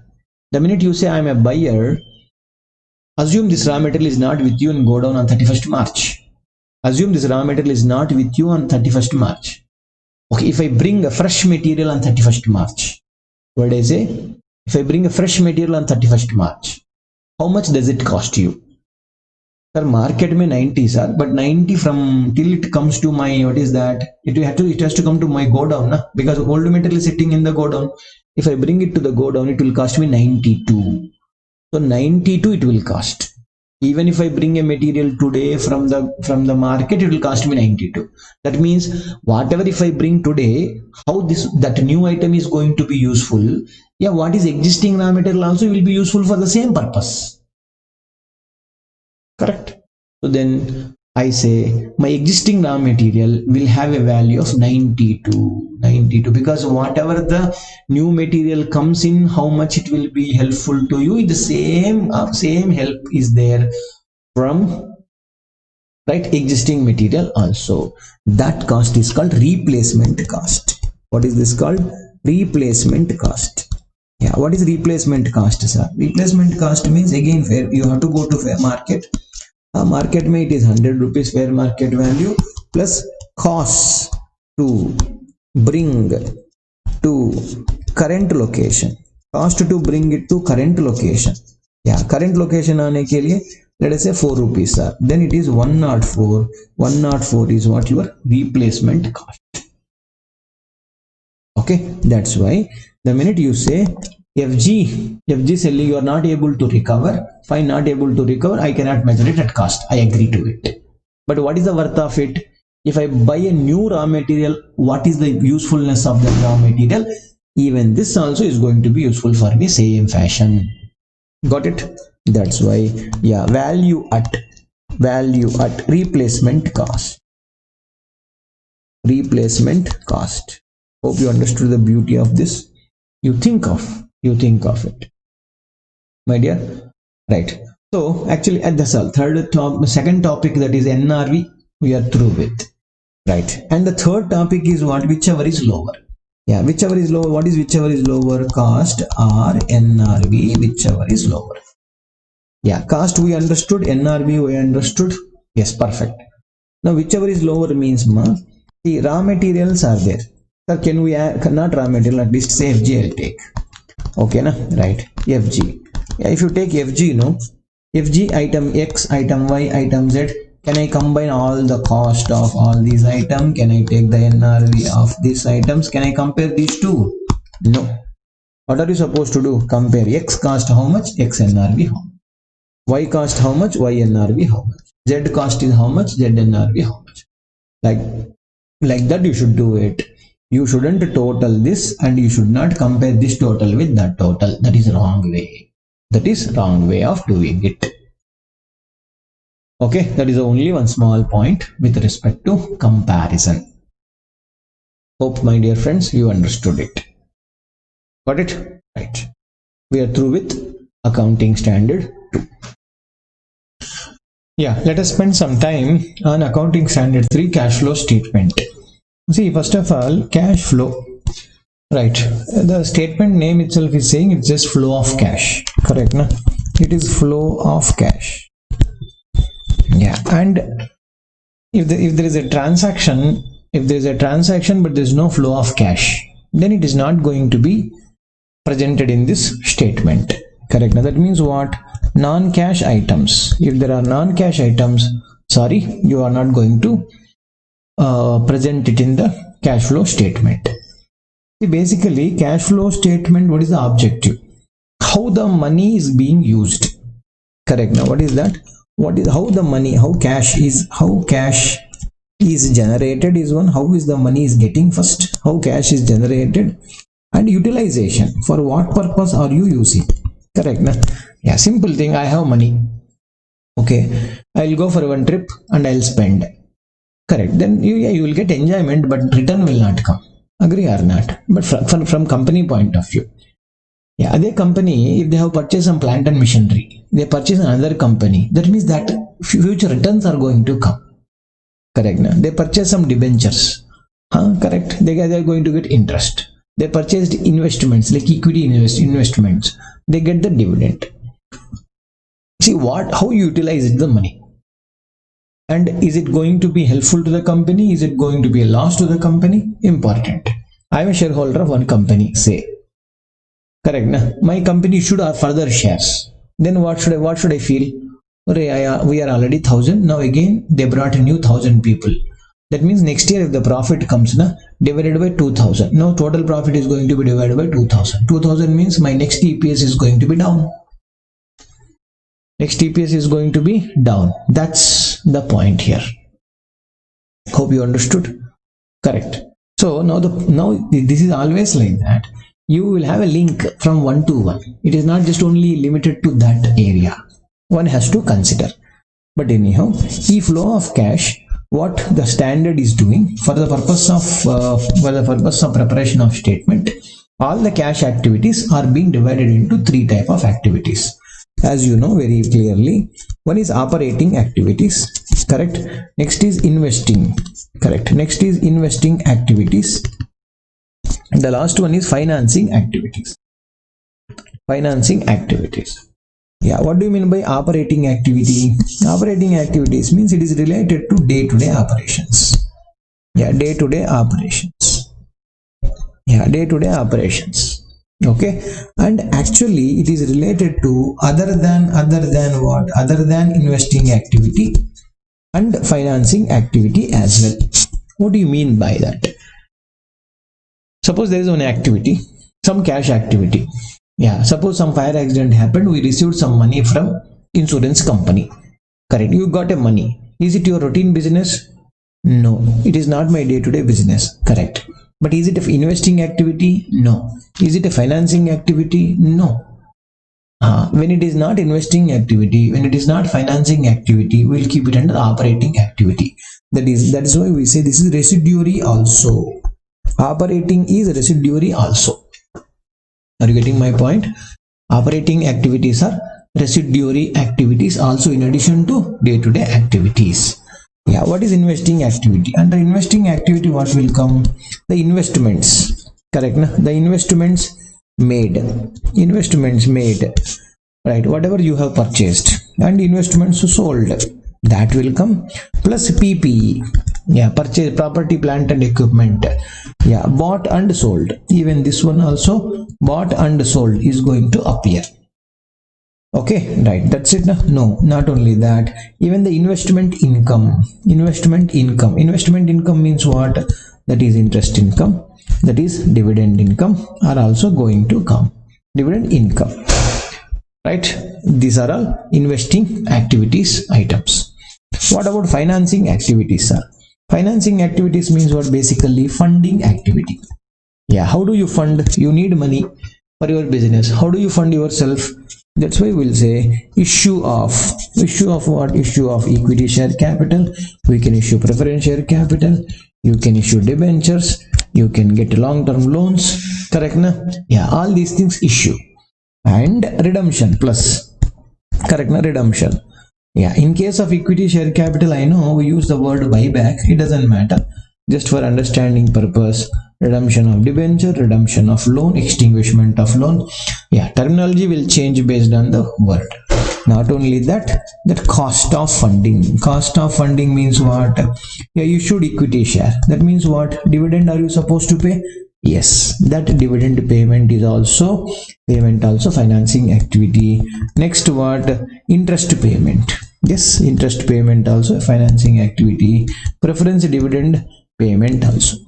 The minute you say I am a buyer, assume this raw material is not with you and go down on 31st March. Assume this raw material is not with you on 31st March. Okay, if I bring a fresh material on 31st March, what did I say? If I bring a fresh material on 31st March, how much does it cost you? Sir, market mein 90, sir, but 90 from till it comes to my, what is that? It has to come to my godown, na? Because old material is sitting in the godown. If I bring it to the godown, it will cost me 92. So 92 it will cost. Even if I bring a material today from the market, it will cost me 92. That means whatever if I bring today, how that new item is going to be useful. Yeah, what is existing raw material also will be useful for the same purpose. Correct. So then I say my existing raw material will have a value of 92 because whatever the new material comes in, how much it will be helpful to you, the same help is there from existing material also. That cost is called replacement cost. What is this called? Replacement cost. Yeah, what is replacement cost, sir? Replacement cost means again you have to go to fair market. Market may it is 100 rupees fair market value plus cost to bring to current location. Cost to bring it to current location. Yeah, current location aane ke liye let us say 4 rupees, sir. Then it is 104. 104 is what your replacement cost. Okay, that's why the minute you say FG selling, you are not able to recover. Fine, not able to recover, I cannot measure it at cost. I agree to it. But what is the worth of it? If I buy a new raw material, what is the usefulness of the raw material? Even this also is going to be useful for me, same fashion. Got it? That's why, yeah, value at replacement cost. Replacement cost. Hope you understood the beauty of this. You think of it, my dear. Right. So actually at the second topic, that is NRV, we are through with. Right. And the third topic is what? Whichever is lower. Yeah, whichever is lower. What is whichever is lower? Cost or NRV, whichever is lower. Yeah, cost we understood, NRV we understood. Yes, perfect. Now whichever is lower means the raw materials are there. Sir, can we add, not raw material, at least say FG I'll take. Okay, na? Right. FG. Yeah, if you take FG, FG item X, item Y, item Z, can I combine all the cost of all these items? Can I take the NRV of these items? Can I compare these two? No. What are you supposed to do? Compare x cost how much, x NRV how much, y cost how much, y NRV how much, z cost is how much, z NRV how much. Like that you should do it. You shouldn't total this, and you should not compare this total with that total. That is wrong way. That is wrong way of doing it. Okay, that is only one small point with respect to comparison. Hope, my dear friends, you understood it. Got it? Right. We are through with accounting standard 2. Yeah, let us spend some time on accounting standard 3, cash flow statement. See, first of all, cash flow. Right. The statement name itself is saying it's just flow of cash. Correct, na? It is flow of cash. Yeah, and if there is a transaction, but there is no flow of cash, then it is not going to be presented in this statement. Correct. Now that means what? Non-cash items. If there are non-cash items, sorry, you are not going to present it in the cash flow statement. See, basically, cash flow statement, what is the objective? How the money is being used. Correct. Now what is that? How the money, how cash is generated is one. How is the money is getting first? How cash is generated, and utilization. For what purpose are you using? Correct. Na? Yeah, simple thing. I have money. Okay, I'll go for one trip and I'll spend. Correct. Then you will get enjoyment, but return will not come. Agree or not? But from company point of view, yeah, other company, if they have purchased some plant and machinery, they purchase another company. That means that future returns are going to come. Correct. Na? They purchase some debentures. Correct. They are going to get interest. They purchased investments like equity investments. They get the dividend. See how you utilize the money, and is it going to be helpful to the company? Is it going to be a loss to the company? Important. I am a shareholder of one company, say. Correct. Na? My company should have further shares. Then what should I feel? We are already 1,000. Now again they brought a new 1,000 people. That means next year if the profit comes, divided by 2,000. Now total profit is going to be divided by 2,000. 2,000 means my next EPS is going to be down. Next EPS is going to be down. That's the point here. Hope you understood. Correct. So now this is always like that. You will have a link from 1 to 1. It is not just only limited to that area. One has to consider. But anyhow, the flow of cash, what the standard is doing for the purpose of preparation of statement, all the cash activities are being divided into 3 type of activities. As you know very clearly, one is operating activities. Correct. Next is investing. Correct. Next is investing activities. And the last one is financing activities. Financing activities. Yeah, what do you mean by operating activity? Operating activities means it is related to day-to-day operations. Yeah, day-to-day operations. Yeah, day-to-day operations. Okay, and actually it is related to other than what? Other than investing activity and financing activity as well. What do you mean by that? Suppose there is one activity, some cash activity. Yeah, suppose some fire accident happened, we received some money from insurance company. Correct. You got a money. Is it your routine business? No, it is not my day-to-day business. Correct. But is it an investing activity? No. Is it a financing activity? No. When it is not investing activity, when it is not financing activity, we will keep it under operating activity. That is why we say this is residuary also. Operating is residuary also. Are you getting my point? Operating activities are residuary activities also in addition to day-to-day activities. Yeah, what is investing activity? Under investing activity, what will come? The investments. Correct. Na? The investments made. Right. Whatever you have purchased and investments sold, that will come, plus PPE. Yeah, purchase property, plant and equipment. Yeah, bought and sold. Even this one also, bought and sold, is going to appear. Okay, right. That's it. No, not only that. Even the investment income. Investment income means what? That is interest income. that is dividend income are also going to come. Dividend income, right? These are all investing activities items. What about financing activities, sir? Financing activities means what? Basically funding activity. Yeah, how do you fund? You need money for your business. How do you fund yourself? That's why we'll say issue of what? Issue of equity share capital. We can issue preference share capital. You can issue debentures. You can get long-term loans. Correct, na? Yeah, all these things issue. And redemption plus. Correct, na? Redemption. Yeah, in case of equity share capital, I know we use the word buyback. It doesn't matter. Just for understanding purpose, redemption of debenture, redemption of loan, extinguishment of loan. Yeah, terminology will change based on the word. Not only that, that cost of funding. Cost of funding means what? Yeah, you issued equity share. That means what? Dividend are you supposed to pay? Yes, that dividend payment is also financing activity. Next, what? Interest payment. Yes, interest payment also financing activity. Preference dividend payment also.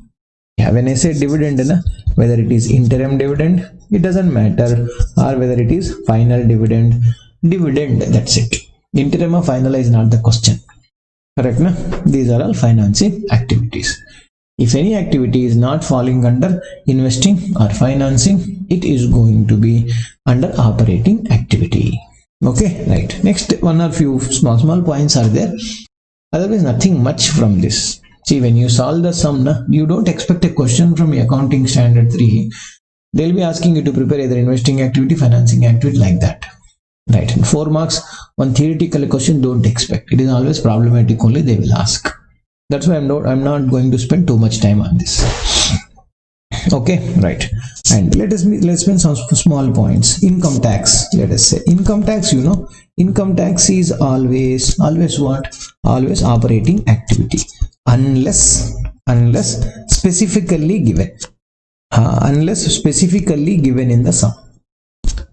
Yeah, when I say dividend, whether it is interim dividend, it doesn't matter, or whether it is final dividend, that's it. Interim or final is not the question. Correct, na? These are all financing activities. If any activity is not falling under investing or financing, it is going to be under operating activity. Okay, right. Next, one or few small points are there. Otherwise, nothing much from this. See, when you solve the sum, you don't expect a question from Accounting Standard 3. They'll be asking you to prepare either investing activity, financing activity, like that. Right. And 4 marks, one theoretical question don't expect. It is always problematic only they will ask. That's why I'm not going to spend too much time on this. Okay, right. And let's spend some small points. Income tax. Let us say income tax. Income tax is always what? Always operating activity, unless specifically given. Unless specifically given in the sum.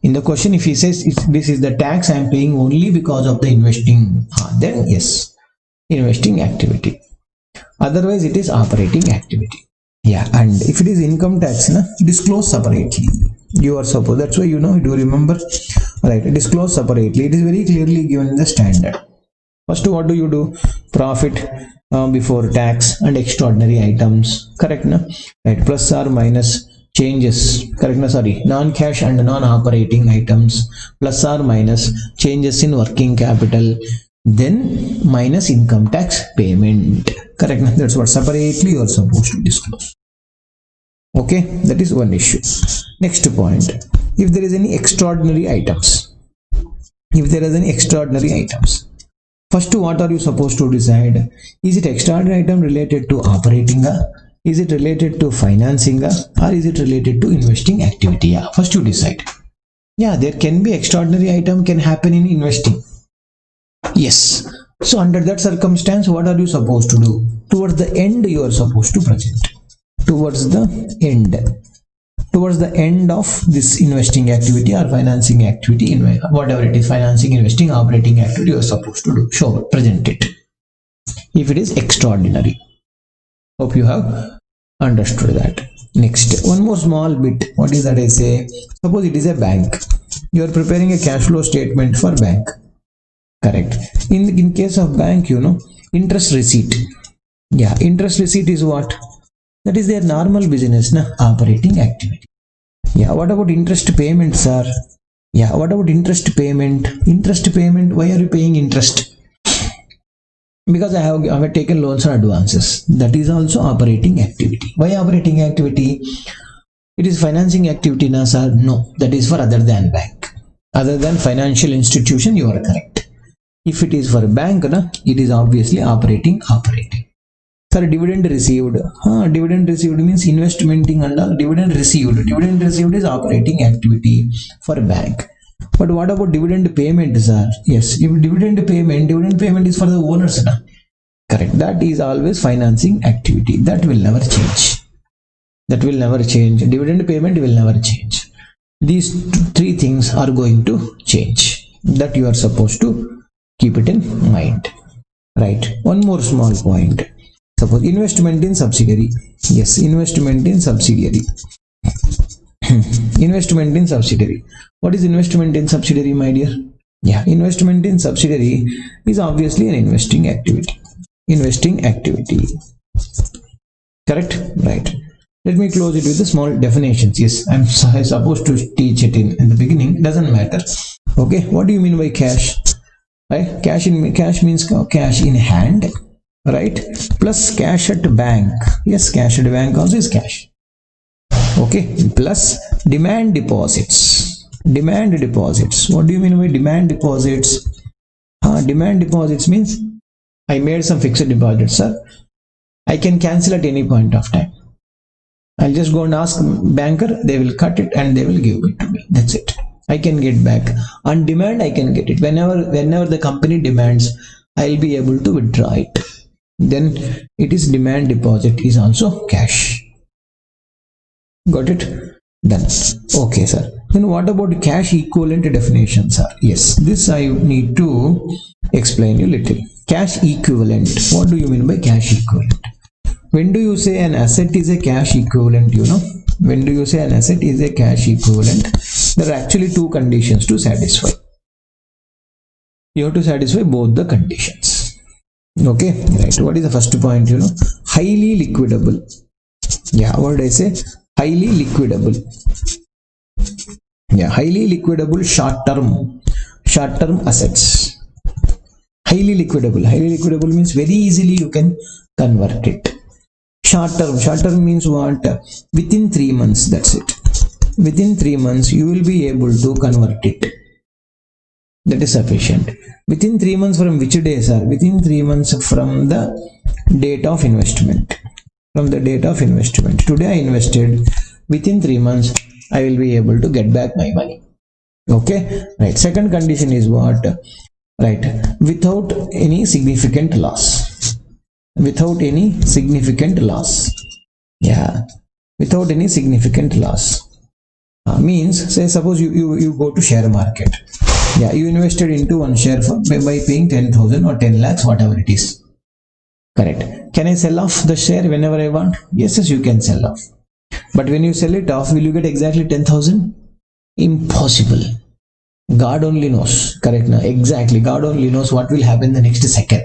In the question, if he says this is the tax I am paying only because of the investing, then yes, investing activity. Otherwise, it is operating activity. Yeah, and if it is income tax, disclose separately. You are supposed. That's why do you remember? Right, disclose separately. It is very clearly given in the standard. First, what do you do? Profit before tax and extraordinary items. Correct, na? Right, plus or minus changes. Correct, na? Sorry, non-cash and non-operating items. Plus or minus changes in working capital. Then minus income tax payment. Correct, na? That's what separately you are supposed to disclose. Okay, that is one issue. Next point, if there is any extraordinary items, first, what are you supposed to decide? Is it extraordinary item related to operating? Is it related to financing? Or is it related to investing activity? First you decide. Yeah, there can be extraordinary item can happen in investing. Yes. So under that circumstance, what are you supposed to do? Towards the end, you are supposed to present. Towards the end of this investing activity or financing activity, whatever it is, financing, investing, operating activity, you are supposed to do. Show, present it. If it is extraordinary. Hope you have understood that. Next, one more small bit. What is that I say? Suppose it is a bank. You are preparing a cash flow statement for bank. Correct. In case of bank, interest receipt. Yeah, interest receipt is what? That is their normal business, operating activity. Yeah, what about interest payment, sir? Yeah, what about interest payment? Interest payment, why are you paying interest? Because I have taken loans or advances. That is also operating activity. Why operating activity? It is financing activity, sir? No, that is for other than bank. Other than financial institution, you are correct. If it is for bank, it is obviously operating. Sir, dividend received. Dividend received means investmenting and all. Dividend received. Dividend received is operating activity for bank. But what about dividend payment, sir? Yes, if dividend payment is for the owners. Correct. That is always financing activity. That will never change. Dividend payment will never change. These three things are going to change. That you are supposed to keep it in mind. Right. One more small point. Suppose investment in subsidiary. Yes, investment in subsidiary. Investment in subsidiary. What is investment in subsidiary, my dear? Yeah, investment in subsidiary is obviously an investing activity. Investing activity. Correct? Right. Let me close it with the small definitions. Yes, I'm supposed to teach it in the beginning. Doesn't matter. Okay. What do you mean by cash? Right? Cash means cash in hand. Right? Plus cash at bank. Yes, cash at bank also is cash. Okay. Plus demand deposits. Demand deposits. What do you mean by demand deposits? Demand deposits means I made some fixed deposit, sir. I can cancel at any point of time. I'll just go and ask banker, they will cut it and they will give it to me. That's it. I can get back. On demand, I can get it. Whenever the company demands, I'll be able to withdraw it. Then it is demand deposit is also cash. Got it? Done. Okay, sir. Then what about cash equivalent definition, sir? Yes, this I need to explain you little. Cash equivalent. What do you mean by cash equivalent? When do you say an asset is a cash equivalent? When do you say an asset is a cash equivalent? There are actually two conditions to satisfy. You have to satisfy both the conditions. Okay, right. What is the first point? Highly liquidable. Yeah, what did I say? Highly liquidable. Yeah, highly liquidable short-term assets. Highly liquidable means very easily you can convert it. Short term means what? Within 3 months, that's it. Within 3 months you will be able to convert it. That is sufficient. Within 3 months from which day, sir? Within 3 months from the date of investment. From the date of investment. Today I invested. Within 3 months I will be able to get back my money. Okay, right. Second condition is what? Right, without any significant loss. Without any significant loss. Yeah, without any significant loss. Means, say, suppose you go to share market. Yeah, you invested into one share by paying 10,000 or 10 lakhs, whatever it is. Correct. Can I sell off the share whenever I want? Yes, you can sell off. But when you sell it off, will you get exactly 10,000? Impossible. God only knows. Correct now. Exactly. God only knows what will happen the next second.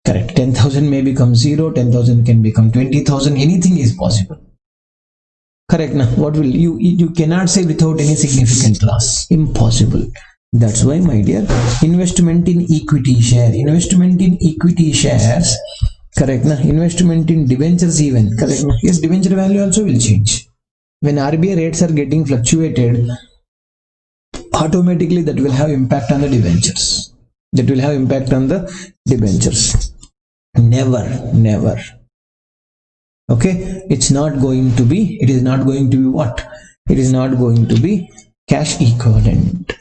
Correct. 10,000 may become 0, 10,000 can become 20,000. Anything is possible. Correct now. What will you cannot say without any significant loss. Impossible. That's why, my dear, investment in equity share. Investment in equity shares. Correct now. Investment in debentures even. Correct now. Yes, debenture value also will change. When RBI rates are getting fluctuated, automatically that will have impact on the debentures. That will have impact on the debentures. Never. Okay, it's not going to be. It is not going to be what? It is not going to be cash equivalent.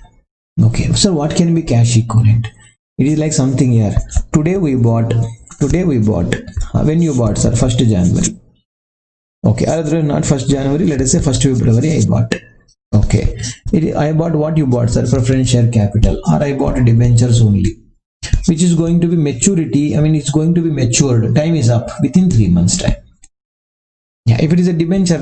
Okay, so what can be cash equivalent? It is like something here. Today we bought. When you bought, sir? 1st January. Okay, other not 1st January. Let us say 1st February I bought. Okay, I bought what you bought, sir? Preference share capital, or I bought debentures only, which is going to be maturity. I mean, it's going to be matured. Time is up within 3 months' time. Yeah, if it is a debenture,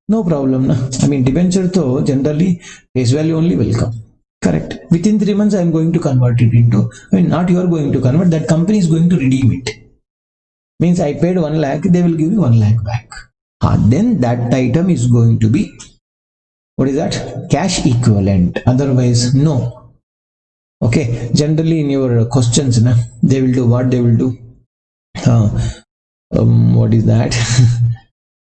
no problem. I mean, debenture though generally face value only will come. Correct. Within 3 months, I am going to convert it into. I mean, not you are going to convert. That company is going to redeem it. Means I paid 1 lakh, they will give me 1 lakh back. Then that item is going to be. What is that? Cash equivalent. Otherwise, no. Okay. Generally, in your questions, they will do what they will do. What is that?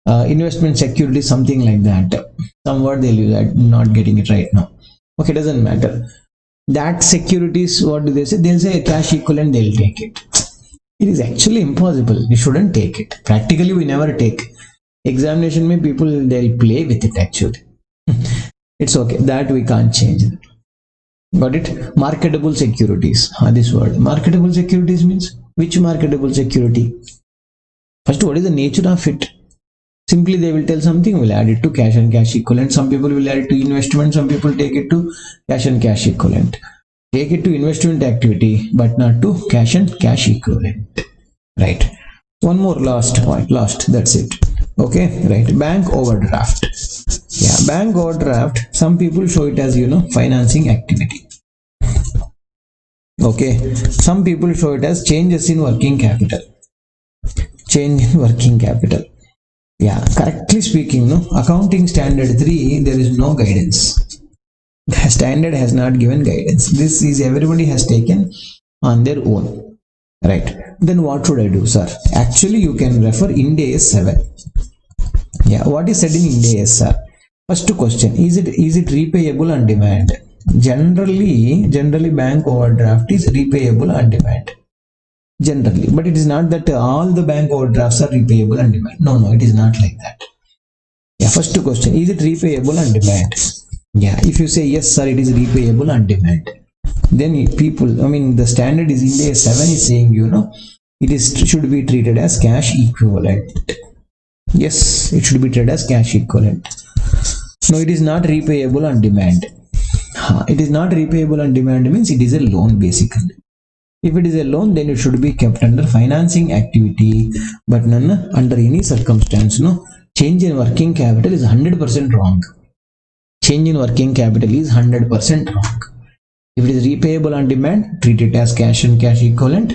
Investment security, something like that. Some word they'll use. I'm not getting it right now. Okay, doesn't matter. That securities, what do they say? They'll say cash equivalent. They'll take it. It is actually impossible. You shouldn't take it. Practically, we never take. Examination, may people they'll play with it actually. It's okay, that we can't change. Got it? Marketable securities. This word marketable securities means which marketable security? First, what is the nature of it? Simply they will tell something, will add it to cash and cash equivalent. Some people will add it to investment, some people take it to cash and cash equivalent. Take it to investment activity, but not to cash and cash equivalent. Right. One more last point, that's it. Okay, right. Bank overdraft. Yeah, bank overdraft, some people show it as financing activity. Okay, some people show it as changes in working capital. Change in working capital. Yeah, correctly speaking, no, accounting standard 3, there is no guidance. The standard has not given guidance. This is everybody has taken on their own. Right. Then what should I do, sir? Actually, you can refer Ind AS 7. Yeah, what is said in Ind AS, sir? First question, is it repayable on demand? Generally bank overdraft is repayable on demand. Generally, but it is not that all the bank overdrafts are repayable on demand. No, it is not like that. Yeah, first question, is it repayable on demand? Yeah, if you say yes, sir, it is repayable on demand, then the standard is Ind AS 7 is saying, should be treated as cash equivalent. Yes, it should be treated as cash equivalent. No, it is not repayable on demand. It is not repayable on demand means it is a loan basically. If it is a loan, then it should be kept under financing activity, but none under any circumstance. No, change in working capital is 100% wrong. Change in working capital is 100% wrong. If it is repayable on demand, treat it as cash and cash equivalent.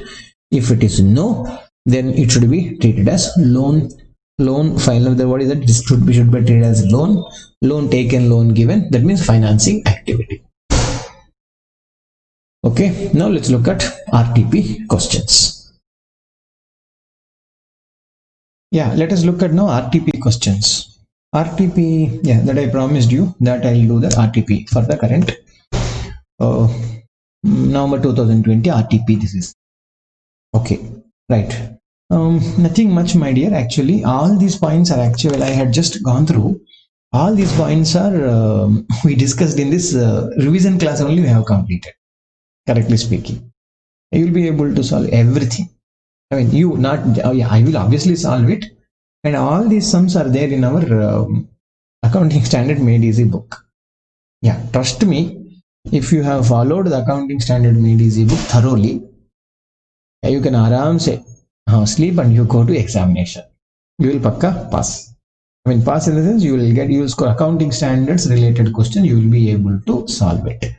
If it is no, then it should be treated as loan. Final. What is that? It should be treated as loan taken, loan given. That means financing activity. Okay. Now let's look at RTP questions. Yeah, let us look at now RTP questions. RTP, yeah, that I promised you that I will do the RTP for the current November 2020 RTP. This is okay, right. Nothing much, my dear. Actually, all these points are actually I had just gone through. All these points are we discussed in this revision class only. We have completed. Correctly speaking, you will be able to solve everything. I mean, you not. I will obviously solve it, and all these sums are there in our accounting standard made easy book. Yeah, trust me. If you have followed the accounting standard made easy book thoroughly, you can aram say sleep and you go to examination. You will pakka pass. I mean, pass in the sense you will score accounting standards related question. You will be able to solve it.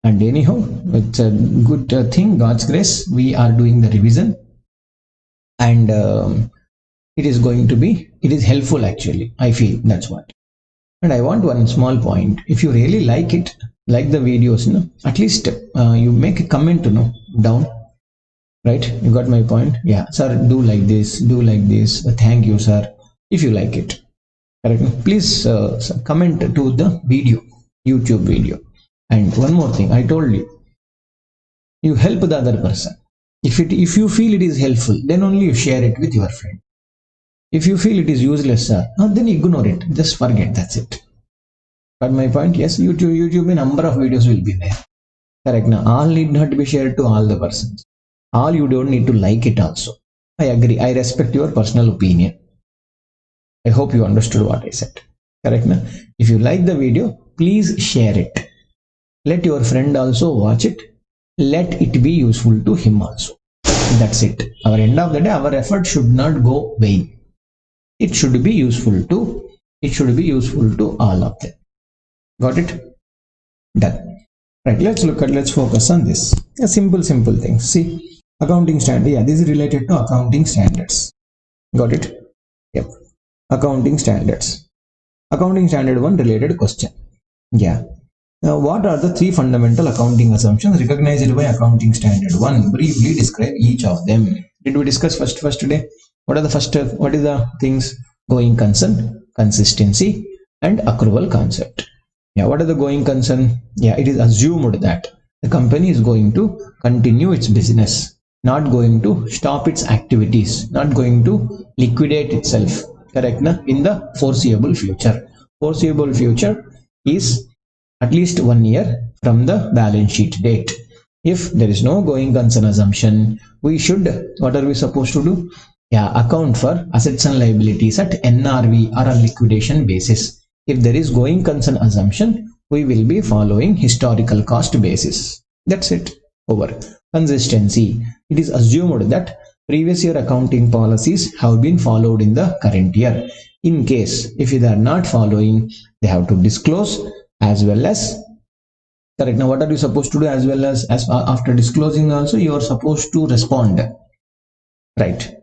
And anyhow, it's a good thing. God's grace, we are doing the revision, and it is helpful actually. I feel that's what. And I want one small point. If you really like it, like the videos, at least you make a comment down. Right, you got my point. Yeah, sir, do like this, thank you, sir, if you like it. Correct. Please comment to the video, YouTube video. And one more thing, I told you help the other person. If you feel it is helpful, then only you share it with your friend. If you feel it is useless, sir, then ignore it, just forget. That's it. Got my point? Yes, YouTube a number of videos will be there. Correct. Now all need not be shared to all the persons. All you don't need to like it also. I agree. I respect your personal opinion. I hope you understood what I said. Correct? Na? If you like the video, please share it. Let your friend also watch it. Let it be useful to him also. That's it. Our end of the day, our effort should not go vain. It should be useful to all of them. Got it? Done. Right. Let's focus on this. A simple thing. See. Accounting standard. Yeah, this is related to accounting standards. Got it? Yep. Accounting standards. Accounting standard 1 related question. Yeah. Now, what are the 3 fundamental accounting assumptions recognized by accounting standard 1? Briefly describe each of them. Did we discuss first today? What is the things? Going concern, consistency, and accrual concept. Yeah. What are the going concern? Yeah, it is assumed that the company is going to continue its business, not going to stop its activities, not going to liquidate itself. Correct? Na? In the foreseeable future. Foreseeable future is at least 1 year from the balance sheet date. If there is no going concern assumption, what are we supposed to do? Yeah, account for assets and liabilities at NRV or on liquidation basis. If there is going concern assumption, we will be following historical cost basis. That's it. Over. Consistency. It is assumed that previous year accounting policies have been followed in the current year. In case if they are not following, they have to disclose as well as. Correct. Now what are you supposed to do? As well as after disclosing also you are supposed to respond, right?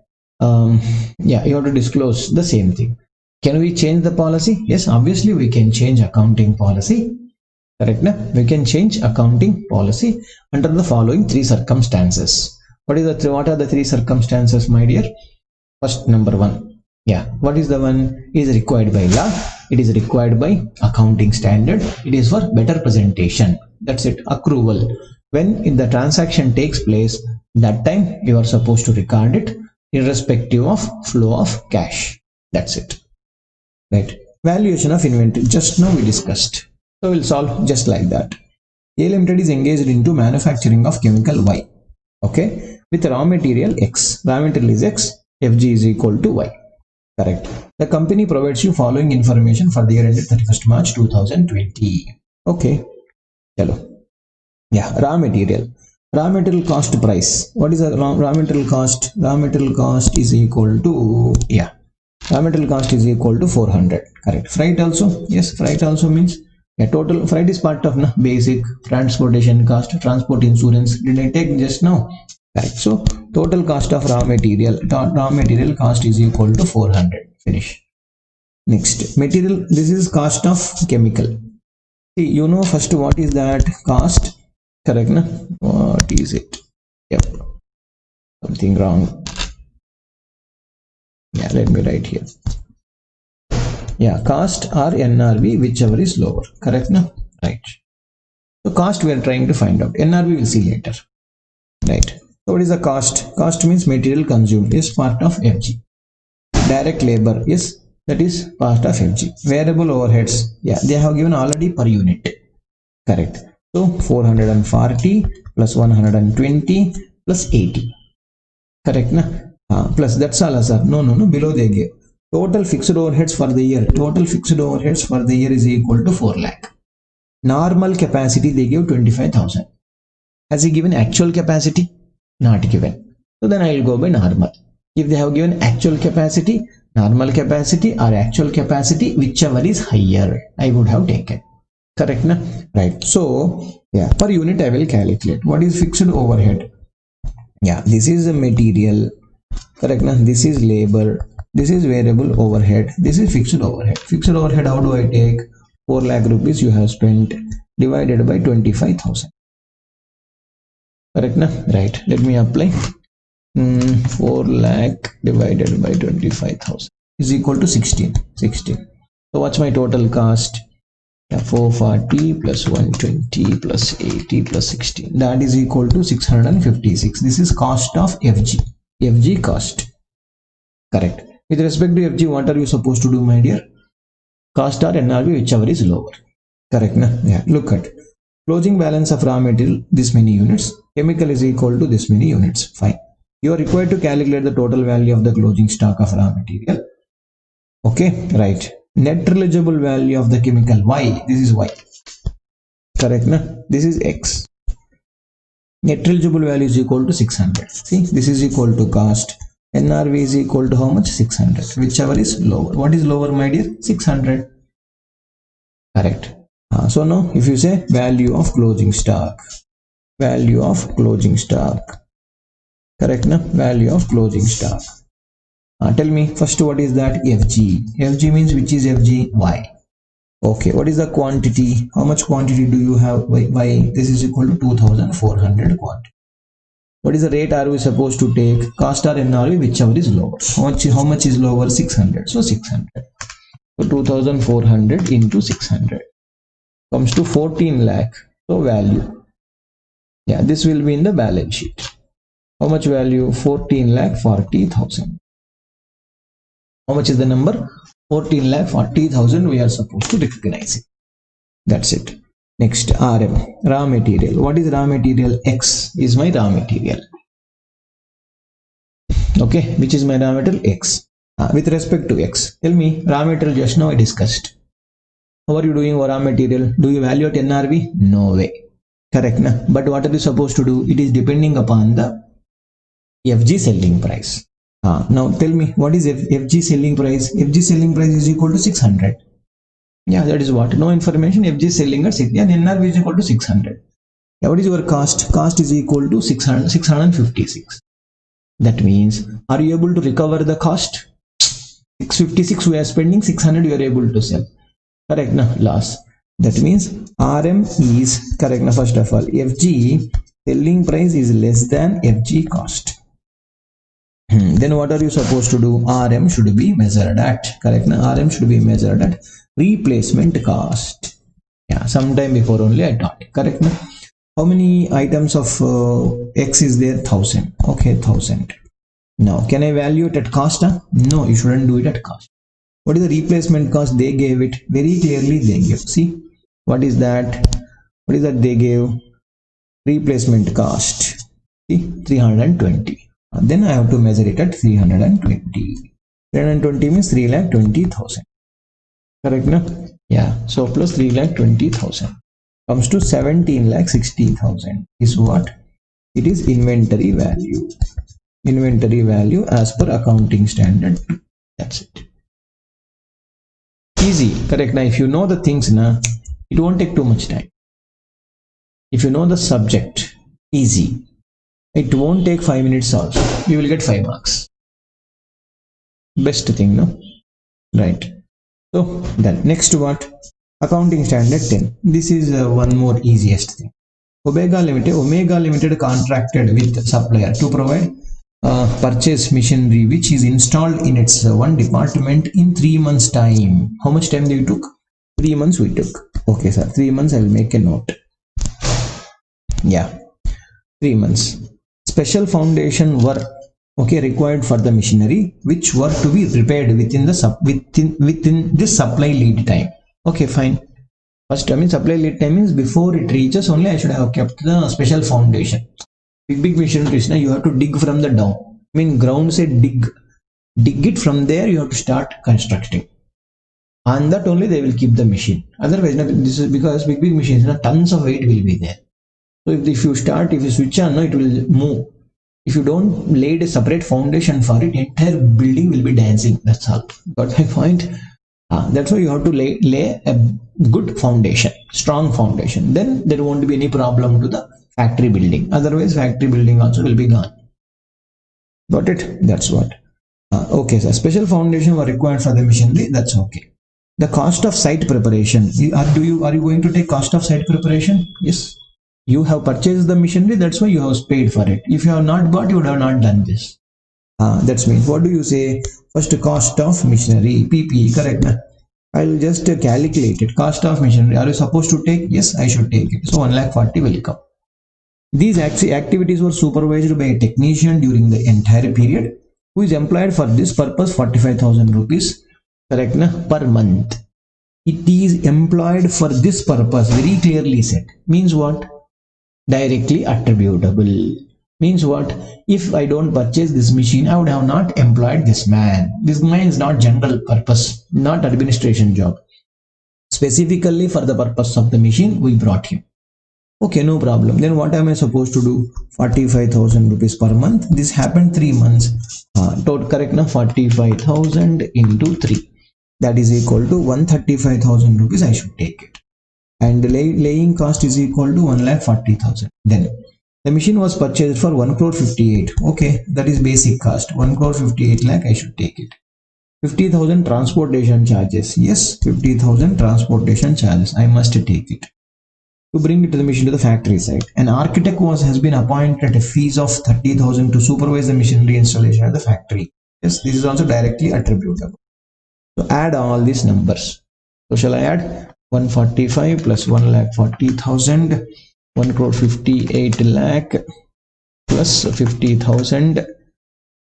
Yeah, you have to disclose the same thing. Can we change the policy? Yes, obviously we can change accounting policy. Correct. Now we can change accounting policy under the following three circumstances. What are the three circumstances, my dear? First, number one. Yeah, what is the one? Is required by law. It is required by accounting standard. It is for better presentation. That's it. Accrual. When the transaction takes place, that time you are supposed to record it irrespective of flow of cash. That's it. Right. Valuation of inventory. Just now we discussed. So we'll solve just like that. A Limited is engaged into manufacturing of chemical Y. Okay. With raw material X. Raw material is X. Fg is equal to Y. Correct. The company provides you following information for the year ended 31st March 2020. Okay. Hello. Yeah. Raw material. Raw material cost price. What is the raw material cost? Raw material cost is equal to, yeah, raw material cost is equal to 400. Correct. Freight also. Yes, freight also means, yeah, total freight is part of basic transportation cost, transport insurance. Did I take just now? Correct. So total cost of raw material cost is equal to 400. Finish. Next, material. This is cost of chemical. See, you know first what is that cost? Correct, na? What is it? Yep, something wrong. Yeah, let me write here. Yeah, cost or NRV, whichever is lower. Correct, na? Right. So cost we are trying to find out. NRV we'll see later. Right. So what is the cost? Cost means material consumed is part of FG. Direct labor, yes, that is part of FG. Variable overheads, yeah, they have given already per unit. Correct. So 440 plus 120 plus 80. Correct, na? Plus that's all, sir. No. Below they gave total fixed overheads for the year. Total fixed overheads for the year is equal to 4 lakh. Normal capacity they give 25,000. Has he given actual capacity? Not given. So then I will go by normal. If they have given actual capacity, normal capacity or actual capacity, whichever is higher, I would have taken. Correct, na? Right. So yeah, per unit I will calculate. What is fixed overhead? Yeah, this is the material. Correct, na? This is labor. This is variable overhead. This is fixed overhead. Fixed overhead, how do I take? 4 lakh rupees you have spent divided by 25,000. Correct, na? Right. Let me apply. 4 lakh divided by 25,000 is equal to 16. So what's my total cost? 440 plus 120 plus 80 plus 16. That is equal to 656. This is cost of FG. FG cost. Correct. With respect to FG, what are you supposed to do, my dear? Cost or NRV, whichever is lower. Correct, na? Yeah. Look at closing balance of raw material, this many units. Chemical is equal to this many units. Fine. You are required to calculate the total value of the closing stock of raw material. Okay, right. Net realizable value of the chemical Y. This is Y. Correct, na? This is X. Net realizable value is equal to 600. See, this is equal to cost. NRV is equal to how much? 600. Whichever is lower. What is lower, my dear? 600. Correct. So now, if you say value of closing stock. Value of closing stock. Correct, na? Value of closing stock. Tell me first what is that? FG. FG means which is FG? Y. Okay, what is the quantity? How much quantity do you have? Y. This is equal to 2,400 quantity. What is the rate are we supposed to take? Cost or NRV, whichever is lower. How much is lower? 600. So 600. So 2,400 into 600 comes to 14 lakh. So value. Yeah, this will be in the balance sheet. How much value? 14,40,000. How much is the number? 14,40,000 we are supposed to recognize it. That's it. Next, RM, raw material. What is raw material? X is my raw material. Okay, which is my raw material? X. With respect to X, tell me, raw material just now I discussed. How are you doing raw material? Do you value at NRV? No way. Correct, na? But what are you supposed to do? It is depending upon the FG selling price. Now tell me, what is FG selling price? FG selling price is equal to 600. Yeah, that is what. No information. FG selling at 60 and NRV is equal to 600. Yeah, what is your cost? Cost is equal to 656. That means, are you able to recover the cost? 656 we are spending, 600 you are able to sell. Correct, na? Loss. That means RM is correct. Na? First of all, FG selling price is less than FG cost. Then what are you supposed to do? RM should be measured at, correct? Na? RM should be measured at replacement cost. Yeah, sometime before only I taught it, correct? Na? How many items of X is there? 1000. Okay, 1000. Now, can I value it at cost? No, you shouldn't do it at cost. What is the replacement cost? They gave it very clearly. They gave. See, what is that? What is that they gave? Replacement cost. See, 320. Then I have to measure it at 320. 320 means 3,20,000. Correct, no? Yeah. So plus 3,20,000 comes to 17,60,000. Is what? It is inventory value. Inventory value as per accounting standard. That's it. Easy, correct? Now, if you know the things, na, it won't take too much time. If you know the subject, easy. It won't take 5 minutes also. You will get 5 marks. Best thing, no? Right. So then next what? Accounting standard 10. This is one more easiest thing. Omega Limited contracted with supplier to provide purchase machinery which is installed in its one department in 3 months time. How much time they took? 3 months we took. Okay, sir. 3 months I'll make a note. Yeah, 3 months. Special foundation work, okay, required for the machinery which were to be repaired within this supply lead time. Okay, fine. First, I mean supply lead time means before it reaches only I should have kept the special foundation. Big machineries, now you have to dig from the down. I mean ground say dig it from there. You have to start constructing. On that only they will keep the machine. Otherwise, this is because big machines, tons of weight will be there. So if you switch on, it will move. If you don't lay a separate foundation for it, entire building will be dancing. That's all. Got my point? That's why you have to lay a good foundation, strong foundation. Then there won't be any problem to the factory building. Otherwise, factory building also will be gone. Got it? That's what. Okay, so special foundation were required for the machinery. That's okay. The cost of site preparation. Are you going to take cost of site preparation? Yes. You have purchased the machinery. That's why you have paid for it. If you have not bought, you would have not done this. That means what do you say? First, cost of machinery, PPE, correct? I will just calculate it. Cost of machinery. Are you supposed to take? Yes, I should take it. So 1,40,000 will come. These activities were supervised by a technician during the entire period, who is employed for this purpose 45,000 rupees, correct? Per month. It is employed for this purpose, very clearly said. Means what? Directly attributable. Means what? If I don't purchase this machine, I would have not employed this man. This man is not general purpose, not administration job. Specifically for the purpose of the machine, we brought him. Okay, no problem. Then what am I supposed to do? 45,000 rupees per month. This happened 3 months. Total correct now? 45,000 into 3. That is equal to 135,000 rupees. I should take it. And the laying cost is equal to 1,40,000. Then the machine was purchased for 1,58,00,000. Okay, that is basic cost. 1,58,00,000. I should take it. 50,000 transportation charges. Yes, 50,000 transportation charges. I must take it. To bring it to the machine to the factory site. An architect has been appointed at a fees of 30,000 to supervise the machinery installation at the factory. Yes, this is also directly attributable. So add all these numbers. So shall I add 145 plus 1,40,000, 1,58,00,000 plus 50,000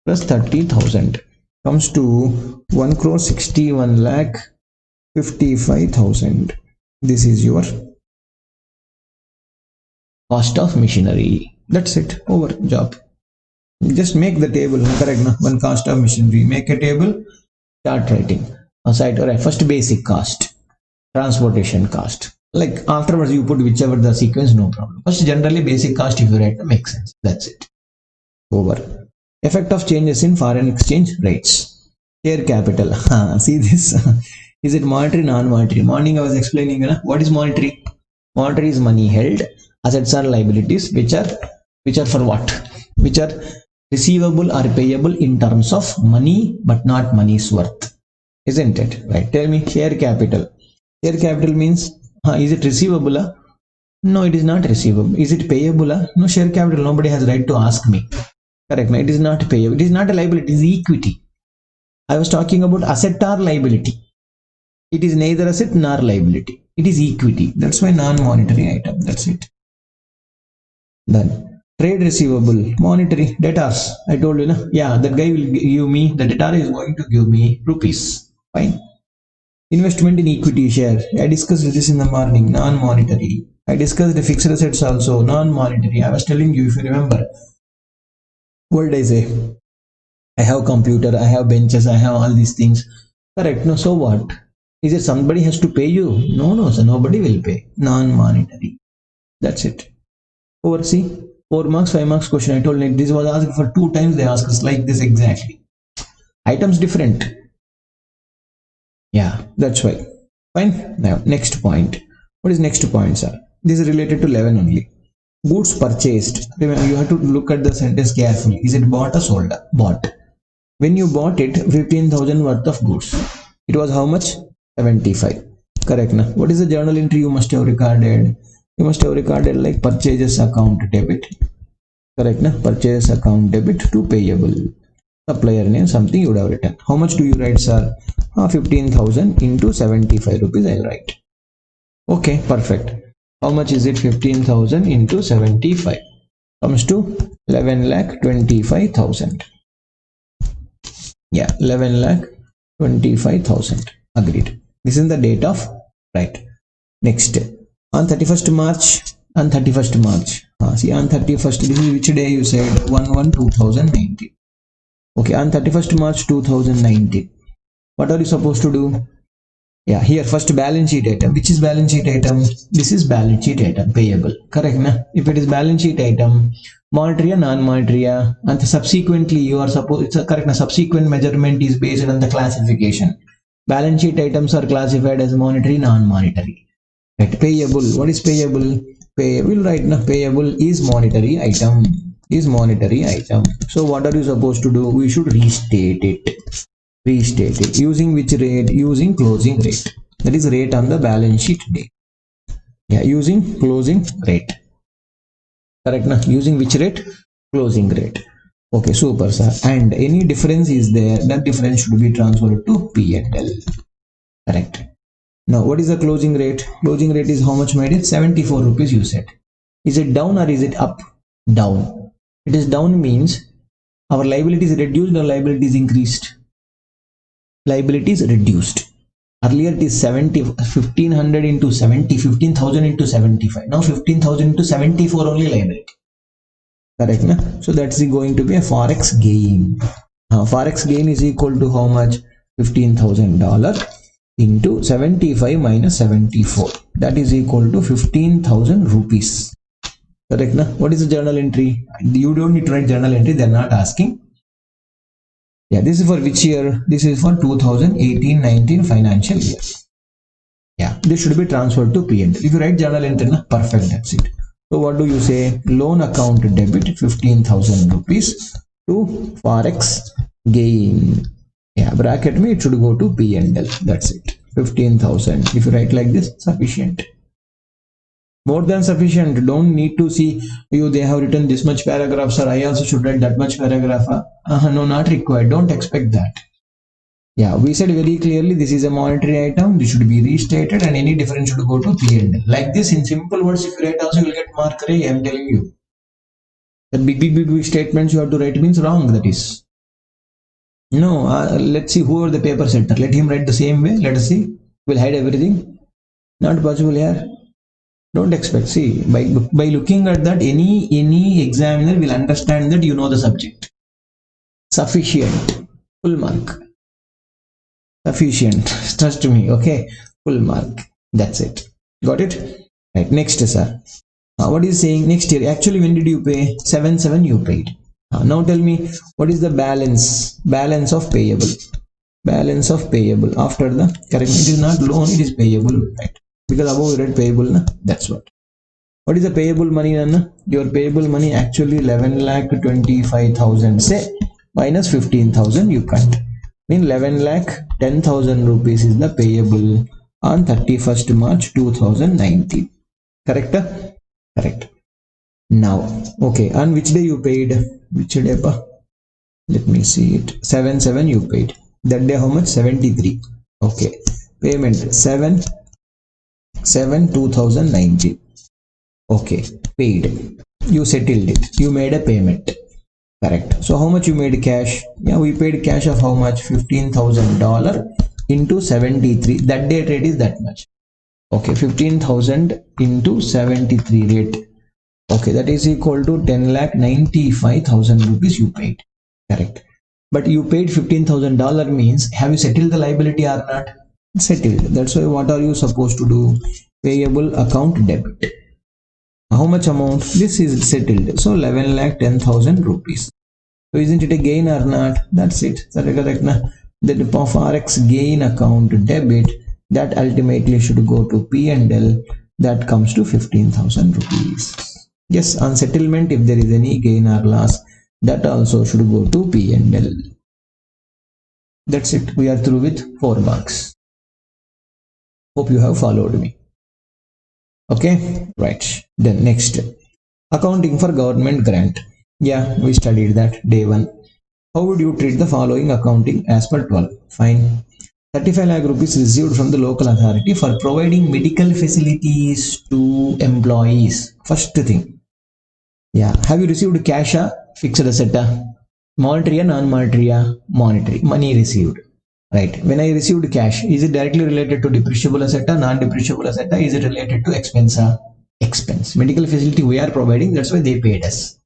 plus 30,000 comes to 1,61,55,000. This is your cost of machinery. That's it. Over. Job. Just make the table. Correct. One cost of machinery. Make a table. Start writing. Aside or first basic cost. Transportation cost. Like afterwards you put whichever the sequence, no problem. First generally basic cost if you write makes sense. That's it. Over. Effect of changes in foreign exchange rates. Share capital. See this? Is it monetary, non-monetary? Morning I was explaining, what is monetary? Monetary is money held. Assets are liabilities, which are for what? Which are receivable or payable in terms of money, but not money's worth. Isn't it? Right. Tell me, share capital. Share capital means, is it receivable? No, it is not receivable. Is it payable? No, share capital. Nobody has right to ask me. Correct. No, it is not payable. It is not a liability. It is equity. I was talking about asset or liability. It is neither asset nor liability. It is equity. That's why non-monetary item. That's it. Done. Trade receivable, monetary, debtors. I told you, yeah, that guy will give me, the debtor is going to give me rupees. Fine. Investment in equity share. I discussed this in the morning, non-monetary. I discussed the fixed assets also, non-monetary. I was telling you, if you remember. What did I say? I have computer, I have benches, I have all these things. Correct. No, so what? Is it somebody has to pay you? No, so nobody will pay. Non-monetary. That's it. Over, see, 4 marks, 5 marks question. I told you this was asked for 2 times. They asked us like this exactly. Items different. Yeah, that's why. Fine. Now, next point. What is next point, sir? This is related to 11 only. Goods purchased. Remember, you have to look at the sentence carefully. Is it bought or sold? Bought. When you bought it, 15,000 worth of goods. It was how much? 75. Correct. Now, what is the journal entry you must have recorded? You must have recorded like purchases account debit. Correct. Now, purchases account debit to payable. Supplier name, something you would have written. How much do you write, sir? 15,000 into 75 rupees I'll write. Okay, perfect. How much is it? 15,000 into 75 comes to 11,25,000. Yeah, 11,25,000. Agreed. This is the date of right. Next, on 31st March. On 31st March. See, on 31st, this is which day you said? 1/1/2019. Okay, on 31st March 2019. What are you supposed to do? Yeah, here first balance sheet item. Which is balance sheet item? This is balance sheet item, payable. Correct, na? If it is balance sheet item, monetary or non-monetary, and subsequently you are supposed, it's a correct, na? Subsequent measurement is based on the classification. Balance sheet items are classified as monetary, non-monetary. Right, payable. What is payable? Payable, right, na? Payable is monetary item. Is monetary item. So what are you supposed to do? We should restate it. Restate it. Using which rate? Using closing rate. That is rate on the balance sheet date. Yeah, using closing rate. Correct, na? Using which rate? Closing rate. Okay, super, sir. And any difference is there, that difference should be transferred to P&L. Correct. Now, what is the closing rate? Closing rate is how much, my dear? 74 rupees you said. Is it down or is it up? Down. It is down means our liability is reduced or liability is increased? Liability is reduced. Earlier it is 1500 into 70, 15,000 into 75. Now 15,000 into 74 only liability. Correct, na? So that's going to be a forex gain. Forex gain is equal to how much? $15,000 into 75 minus 74. That is equal to 15,000 rupees. Correct, na? What is the journal entry? You don't need to write journal entry. They are not asking. Yeah, this is for which year? This is for 2018-19 financial year. Yeah, this should be transferred to P&L. If you write journal entry, perfect, that's it. So what do you say? Loan account debit 15,000 rupees to forex gain. Yeah, bracket me, it should go to P&L. That's it. 15,000. If you write like this, sufficient. More than sufficient. Don't need to see you, they have written this much paragraph, sir. I also should write that much paragraph. No, not required. Don't expect that. Yeah, we said very clearly this is a monetary item. This should be restated and any difference should go to P&L. Like this, in simple words, if you write also, you will get mark. I am telling you. The big statements you have to write means wrong. That is. No, let's see who are the paper setter. Let him write the same way. Let us see. We'll hide everything. Not possible here. Don't expect. See, by looking at that, any examiner will understand that you know the subject. Sufficient. Full mark. Sufficient. Trust me. Okay. Full mark. That's it. Got it? Right. Next, sir. What is saying next year? Actually, when did you pay? 7/7 you paid. Now tell me, what is the balance of payable? Balance of payable after the correct. It is not loan, it is payable, right? Because above you read payable, na? That's what. What is the payable money, Anna? Your payable money actually 11,25,000. Say minus 15,000 you cut. Mean 11,10,000 rupees is the payable on 31st March 2019. Correct? Correct. Now, okay. On which day you paid? Which day? Let me see it. 7/7 you paid. That day how much? 73. Okay. Payment 7/7/2019. Okay. Paid. You settled it. You made a payment. Correct. So how much you made cash? Yeah, we paid cash of how much? $15,000 into 73. That day rate is that much. Okay, 15,000 into 73 rate. Okay, that is equal to 10,95,000 rupees you paid. Correct. But you paid $15,000 means, have you settled the liability or not? Settled. That's why what are you supposed to do? Payable account debit. How much amount? This is settled. So 11,10,000 rupees. So isn't it a gain or not? That's it. Correct. The forex gain account debit, that ultimately should go to P&L. That comes to 15,000 rupees. Yes, on settlement, if there is any gain or loss, that also should go to P&L. That's it. We are through with 4 marks. Hope you have followed me. Okay, right. Then next, accounting for government grant. Yeah, we studied that day 1. How would you treat the following accounting as per 12? Fine. 35 lakh rupees received from the local authority for providing medical facilities to employees. First thing. Yeah. Have you received cash or fixed asset? Monetary or non-monetary? Monetary. Money received. Right. When I received cash, is it directly related to depreciable asset or non-depreciable asset? Is it related to expense? Expense. Medical facility we are providing, that's why they paid us.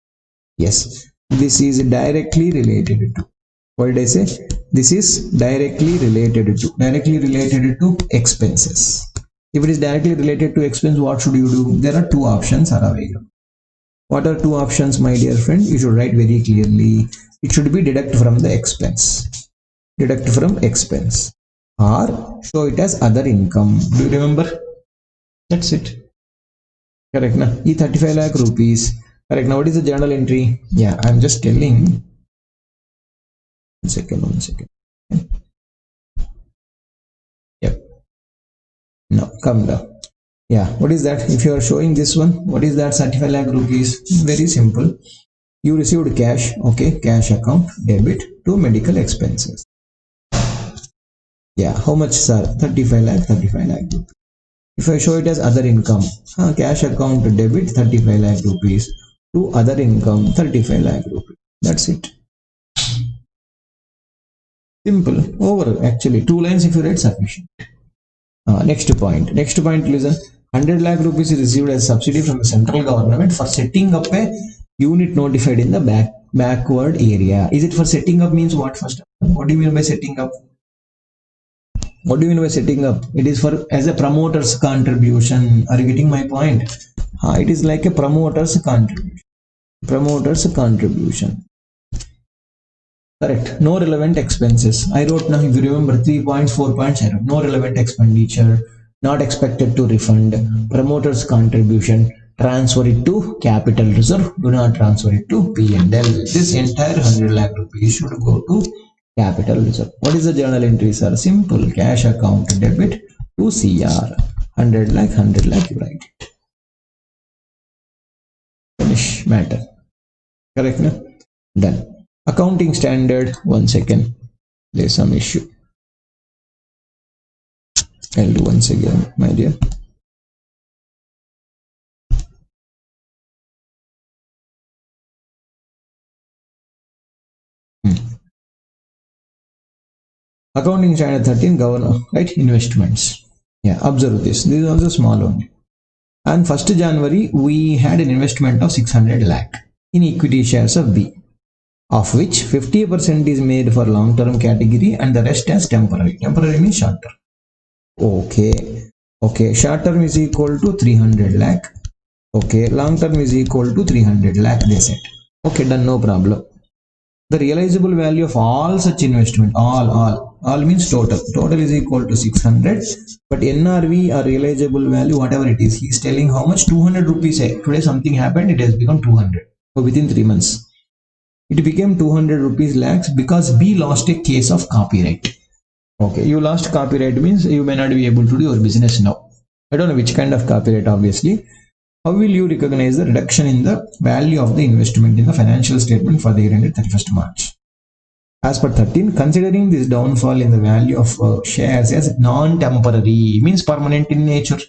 Yes. This is directly related to. What did I say? This is directly related to expenses. If it is directly related to expense, what should you do? There are 2 options are available. What are 2 options, my dear friend? You should write very clearly. It should be deduct from the expense. Deduct from expense. Or show it as other income. Do you remember? That's it. Correct. Na? 35 lakh rupees. Correct. Now what is the journal entry? Yeah, I'm just telling. One second. Yep. Now come down. Yeah, what is that? If you are showing this one, what is that? 35 lakh rupees. Very simple. You received cash. Okay, cash account debit to medical expenses. Yeah, how much, sir? 35 lakh rupees. If I show it as other income, cash account debit 35 lakh rupees to other income 35 lakh rupees. That's it. Simple. Over. Actually, 2 lines if you write sufficient. Next point, listen. 100 lakh rupees is received as subsidy from the central government for setting up a unit notified in the backward area. Is it for setting up means what first? What do you mean by setting up? What do you mean by setting up? It is for as a promoter's contribution. Are you getting my point? It is like a promoter's contribution. Correct. No relevant expenses. I wrote now, if you remember 3 points, 4 points, I wrote no relevant expenditure, not expected to refund, promoter's contribution, transfer it to capital reserve, do not transfer it to P&L. This entire 100 lakh rupees should go to capital reserve. What is the journal entry, sir? Simple. Cash account debit to CR. 100 lakh, you write it. Finish matter. Correct, no? Done. Accounting standard. 1 second. There's some issue. I'll do once again, my dear. Accounting standard 13, governor, right? Investments. Yeah, observe this. This is also small only. On 1st January, we had an investment of 600 lakh in equity shares of B, of which 50% is made for long-term category and the rest as temporary. Temporary means short term. Okay. Short term is equal to 300 lakh. Okay. Long term is equal to 300 lakh, they said. Okay, done, no problem. The realizable value of all such investment, all means total is equal to 600, but NRV or realizable value, whatever it is, he is telling how much, 200 rupees. Today something happened, it has become 200. So within 3 months it became 200 rupees lakhs because B lost a case of copyright. Okay, you lost copyright means you may not be able to do your business now. I don't know which kind of copyright, obviously. How will you recognize the reduction in the value of the investment in the financial statement for the year ended 31st March? As per 13, considering this downfall in the value of shares as non-temporary, means permanent in nature.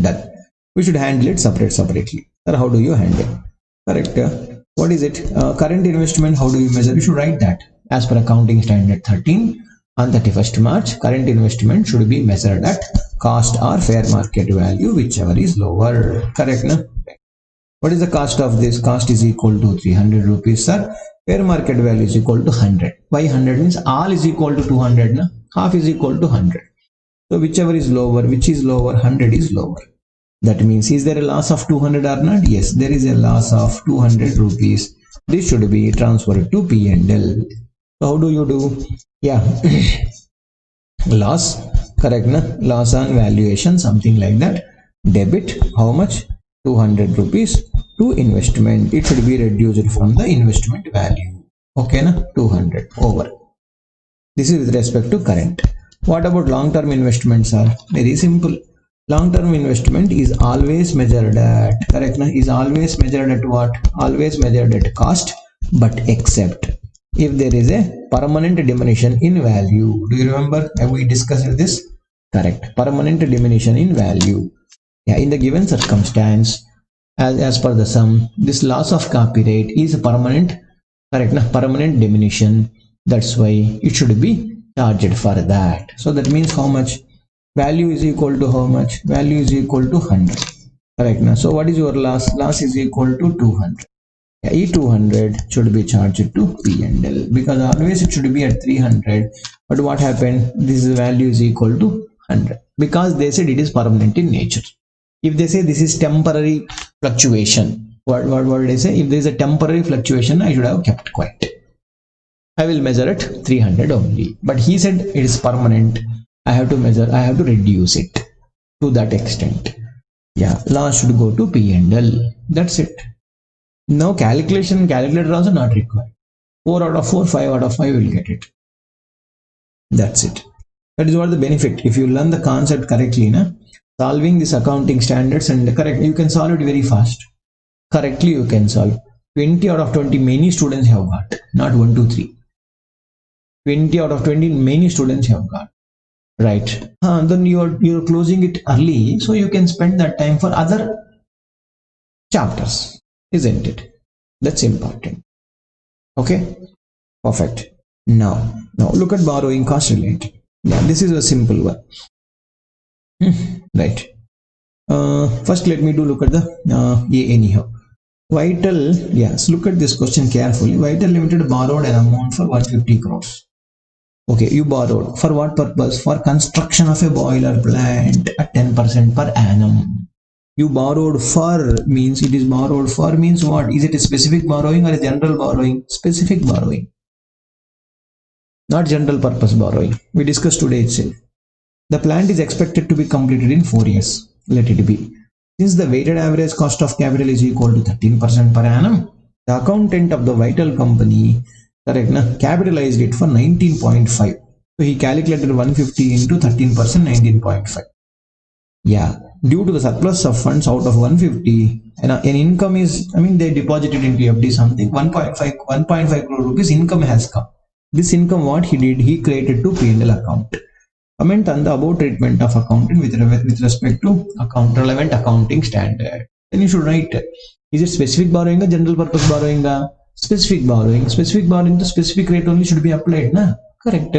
Done. We should handle it separately. Sir, how do you handle? Correct. What is it? Current investment, how do you measure? You should write that. As per accounting standard 13, on 31st March, current investment should be measured at cost or fair market value, whichever is lower. Correct, no? What is the cost of this? Cost is equal to 300 rupees, sir. Fair market value is equal to 100. Why 100 means all is equal to 200, no? Half is equal to 100. So whichever is lower, which is lower, 100 is lower. That means, is there a loss of 200 or not? Yes, there is a loss of 200 rupees. This should be transferred to P&L. So how do you do? Yeah, loss, correct, na? Loss on valuation, something like that. Debit, how much? 200 rupees to investment. It should be reduced from the investment value. Okay, na? 200 over. This is with respect to current. What about long-term investments? Are very simple. Long-term investment is always measured at, correct, na? Is always measured at what? Always measured at cost, but except if there is a permanent diminution in value. Do you remember? Have we discussed this? Correct. Permanent diminution in value. Yeah, in the given circumstance, as per the sum, this loss of copyright is permanent, correct, na? Permanent diminution. That's why it should be charged for that. So that means how much? Value is equal to how much? Value is equal to 100. Correct, na? So what is your loss? Loss is equal to 200. Yeah, E200 should be charged to P&L because always it should be at 300. But what happened? This value is equal to 100 because they said it is permanent in nature. If they say this is temporary fluctuation, what did they say? If there is a temporary fluctuation, I should have kept quiet. I will measure at 300 only. But he said it is permanent. I have to measure, I have to reduce it to that extent. Yeah, loss should go to P&L. That's it. Now calculator also not required. 4 out of 4, 5 out of 5 will get it. That's it. That is what the benefit. If you learn the concept correctly, na, solving this accounting standards and correct, you can solve it very fast. Correctly you can solve. 20 out of 20 many students have got. Not 1, 2, 3. 20 out of 20 many students have got. Right. Then you're closing it early, so you can spend that time for other chapters. Isn't it? That's important. Okay, perfect. Now look at borrowing cost related. Yeah, this is a simple one. Right. First, let me look at the anyhow. Vital. Yes, look at this question carefully. Vital Limited borrowed an amount for 150 crores. Okay, you borrowed for what purpose? For construction of a boiler plant at 10% per annum. You borrowed for means it is borrowed for means what? Is it a specific borrowing or a general borrowing? Specific borrowing, not general purpose borrowing. We discussed today itself. The plant is expected to be completed in 4 years. Let it be. Since the weighted average cost of capital is equal to 13% per annum, the accountant of the Vital company, correct, na, capitalized it for 19.5. So he calculated 150 into 13%, 19.5. Yeah. Due to the surplus of funds out of 150, and an income is, they deposited into FD something, 1.5 crore rupees income has come. This income, what he did, he created to P&L account. Comment on the above treatment of accounting with respect to relevant accounting standard. Then you should write, is it specific borrowing or general purpose borrowing? Specific borrowing. Specific borrowing, the specific rate only should be applied, na? Correct.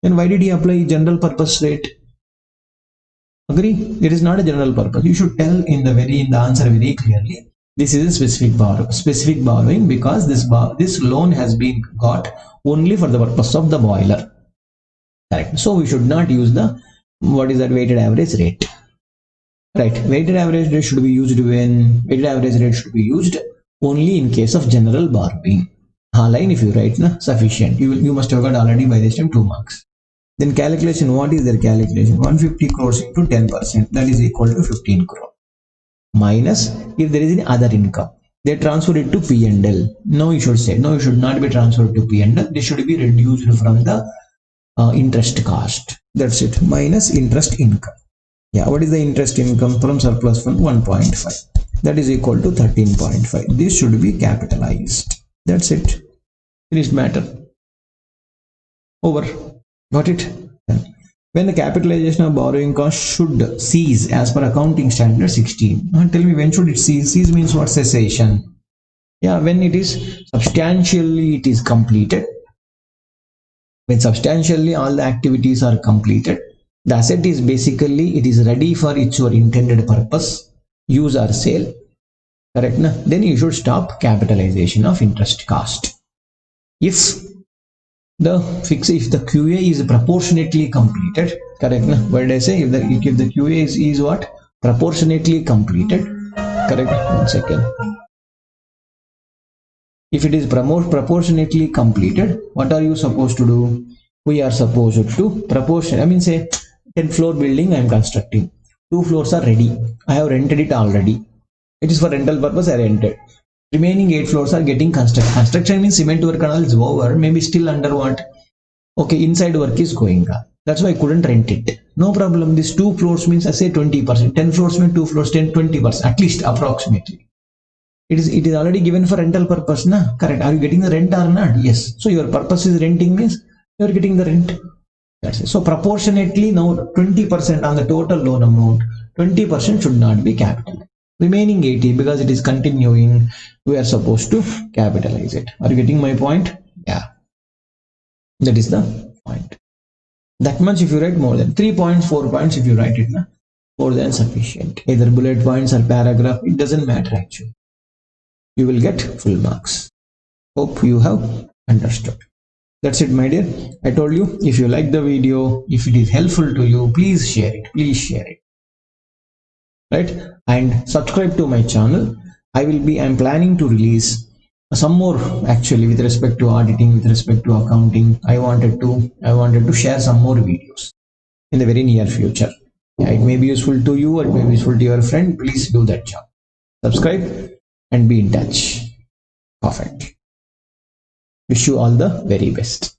Then why did he apply general purpose rate? Agree? It is not a general purpose. You should tell in the answer very clearly. This is a specific borrowing because this loan has been got only for the purpose of the boiler. Correct. So we should not use the weighted average rate. Right. Weighted average rate should be used when weighted average rate should be used only in case of general borrowing. line if you write na sufficient, you must have got already by this time 2 marks. Then calculation, what is their calculation? 150 crores into 10%, that is equal to 15 crore. Minus, if there is any other income, they transfer it to P&L. No, you should say, no, you should not be transferred to P&L. They should be reduced from the interest cost. That's it, minus interest income. Yeah, what is the interest income from surplus fund? 1.5. That is equal to 13.5. This should be capitalized. That's it. Finished matter. Over. Got it? When the capitalization of borrowing cost should cease as per accounting standard 16. Tell me, when should it cease? Cease means what? Cessation. Yeah, when it is substantially it is completed. When substantially all the activities are completed, the asset is basically, it is ready for its your intended purpose, use or sale. Correct? Na? Then you should stop capitalization of interest cost. If the QA is proportionately completed, correct? Na? What did I say? If the QA is what? Proportionately completed, correct? 1 second. If it is proportionately completed, what are you supposed to do? We are supposed to proportion. I mean, say 10-floor building I am constructing. 2 floors are ready. I have rented it already. It is for rental purpose. I rented. Remaining 8 floors are getting constructed. Construction means cement work and all is over. Maybe still under what? Okay, inside work is going on. That's why I couldn't rent it. No problem. This 2 floors means I say 20%. 10 floors means 2 floors, 20%. At least approximately. It is already given for rental purpose, na? Correct. Are you getting the rent or not? Yes. So your purpose is renting means you are getting the rent. That's it. So proportionately now 20% on the total loan amount, 20% should not be capitalized. Remaining 80, because it is continuing, we are supposed to capitalize it. Are you getting my point? Yeah. That is the point. That much if you write more than 3 points, 4 points, if you write it, na? More than sufficient. Either bullet points or paragraph, it doesn't matter actually. You will get full marks. Hope you have understood. That's it, my dear. I told you, if you like the video, if it is helpful to you, please share it. Please share it. Right? And subscribe to my channel. I'm planning to release some more actually with respect to auditing, with respect to accounting. I wanted to share some more videos in the very near future. Yeah, it may be useful to you or it may be useful to your friend. Please do that job. Subscribe and be in touch. Perfect. Wish you all the very best.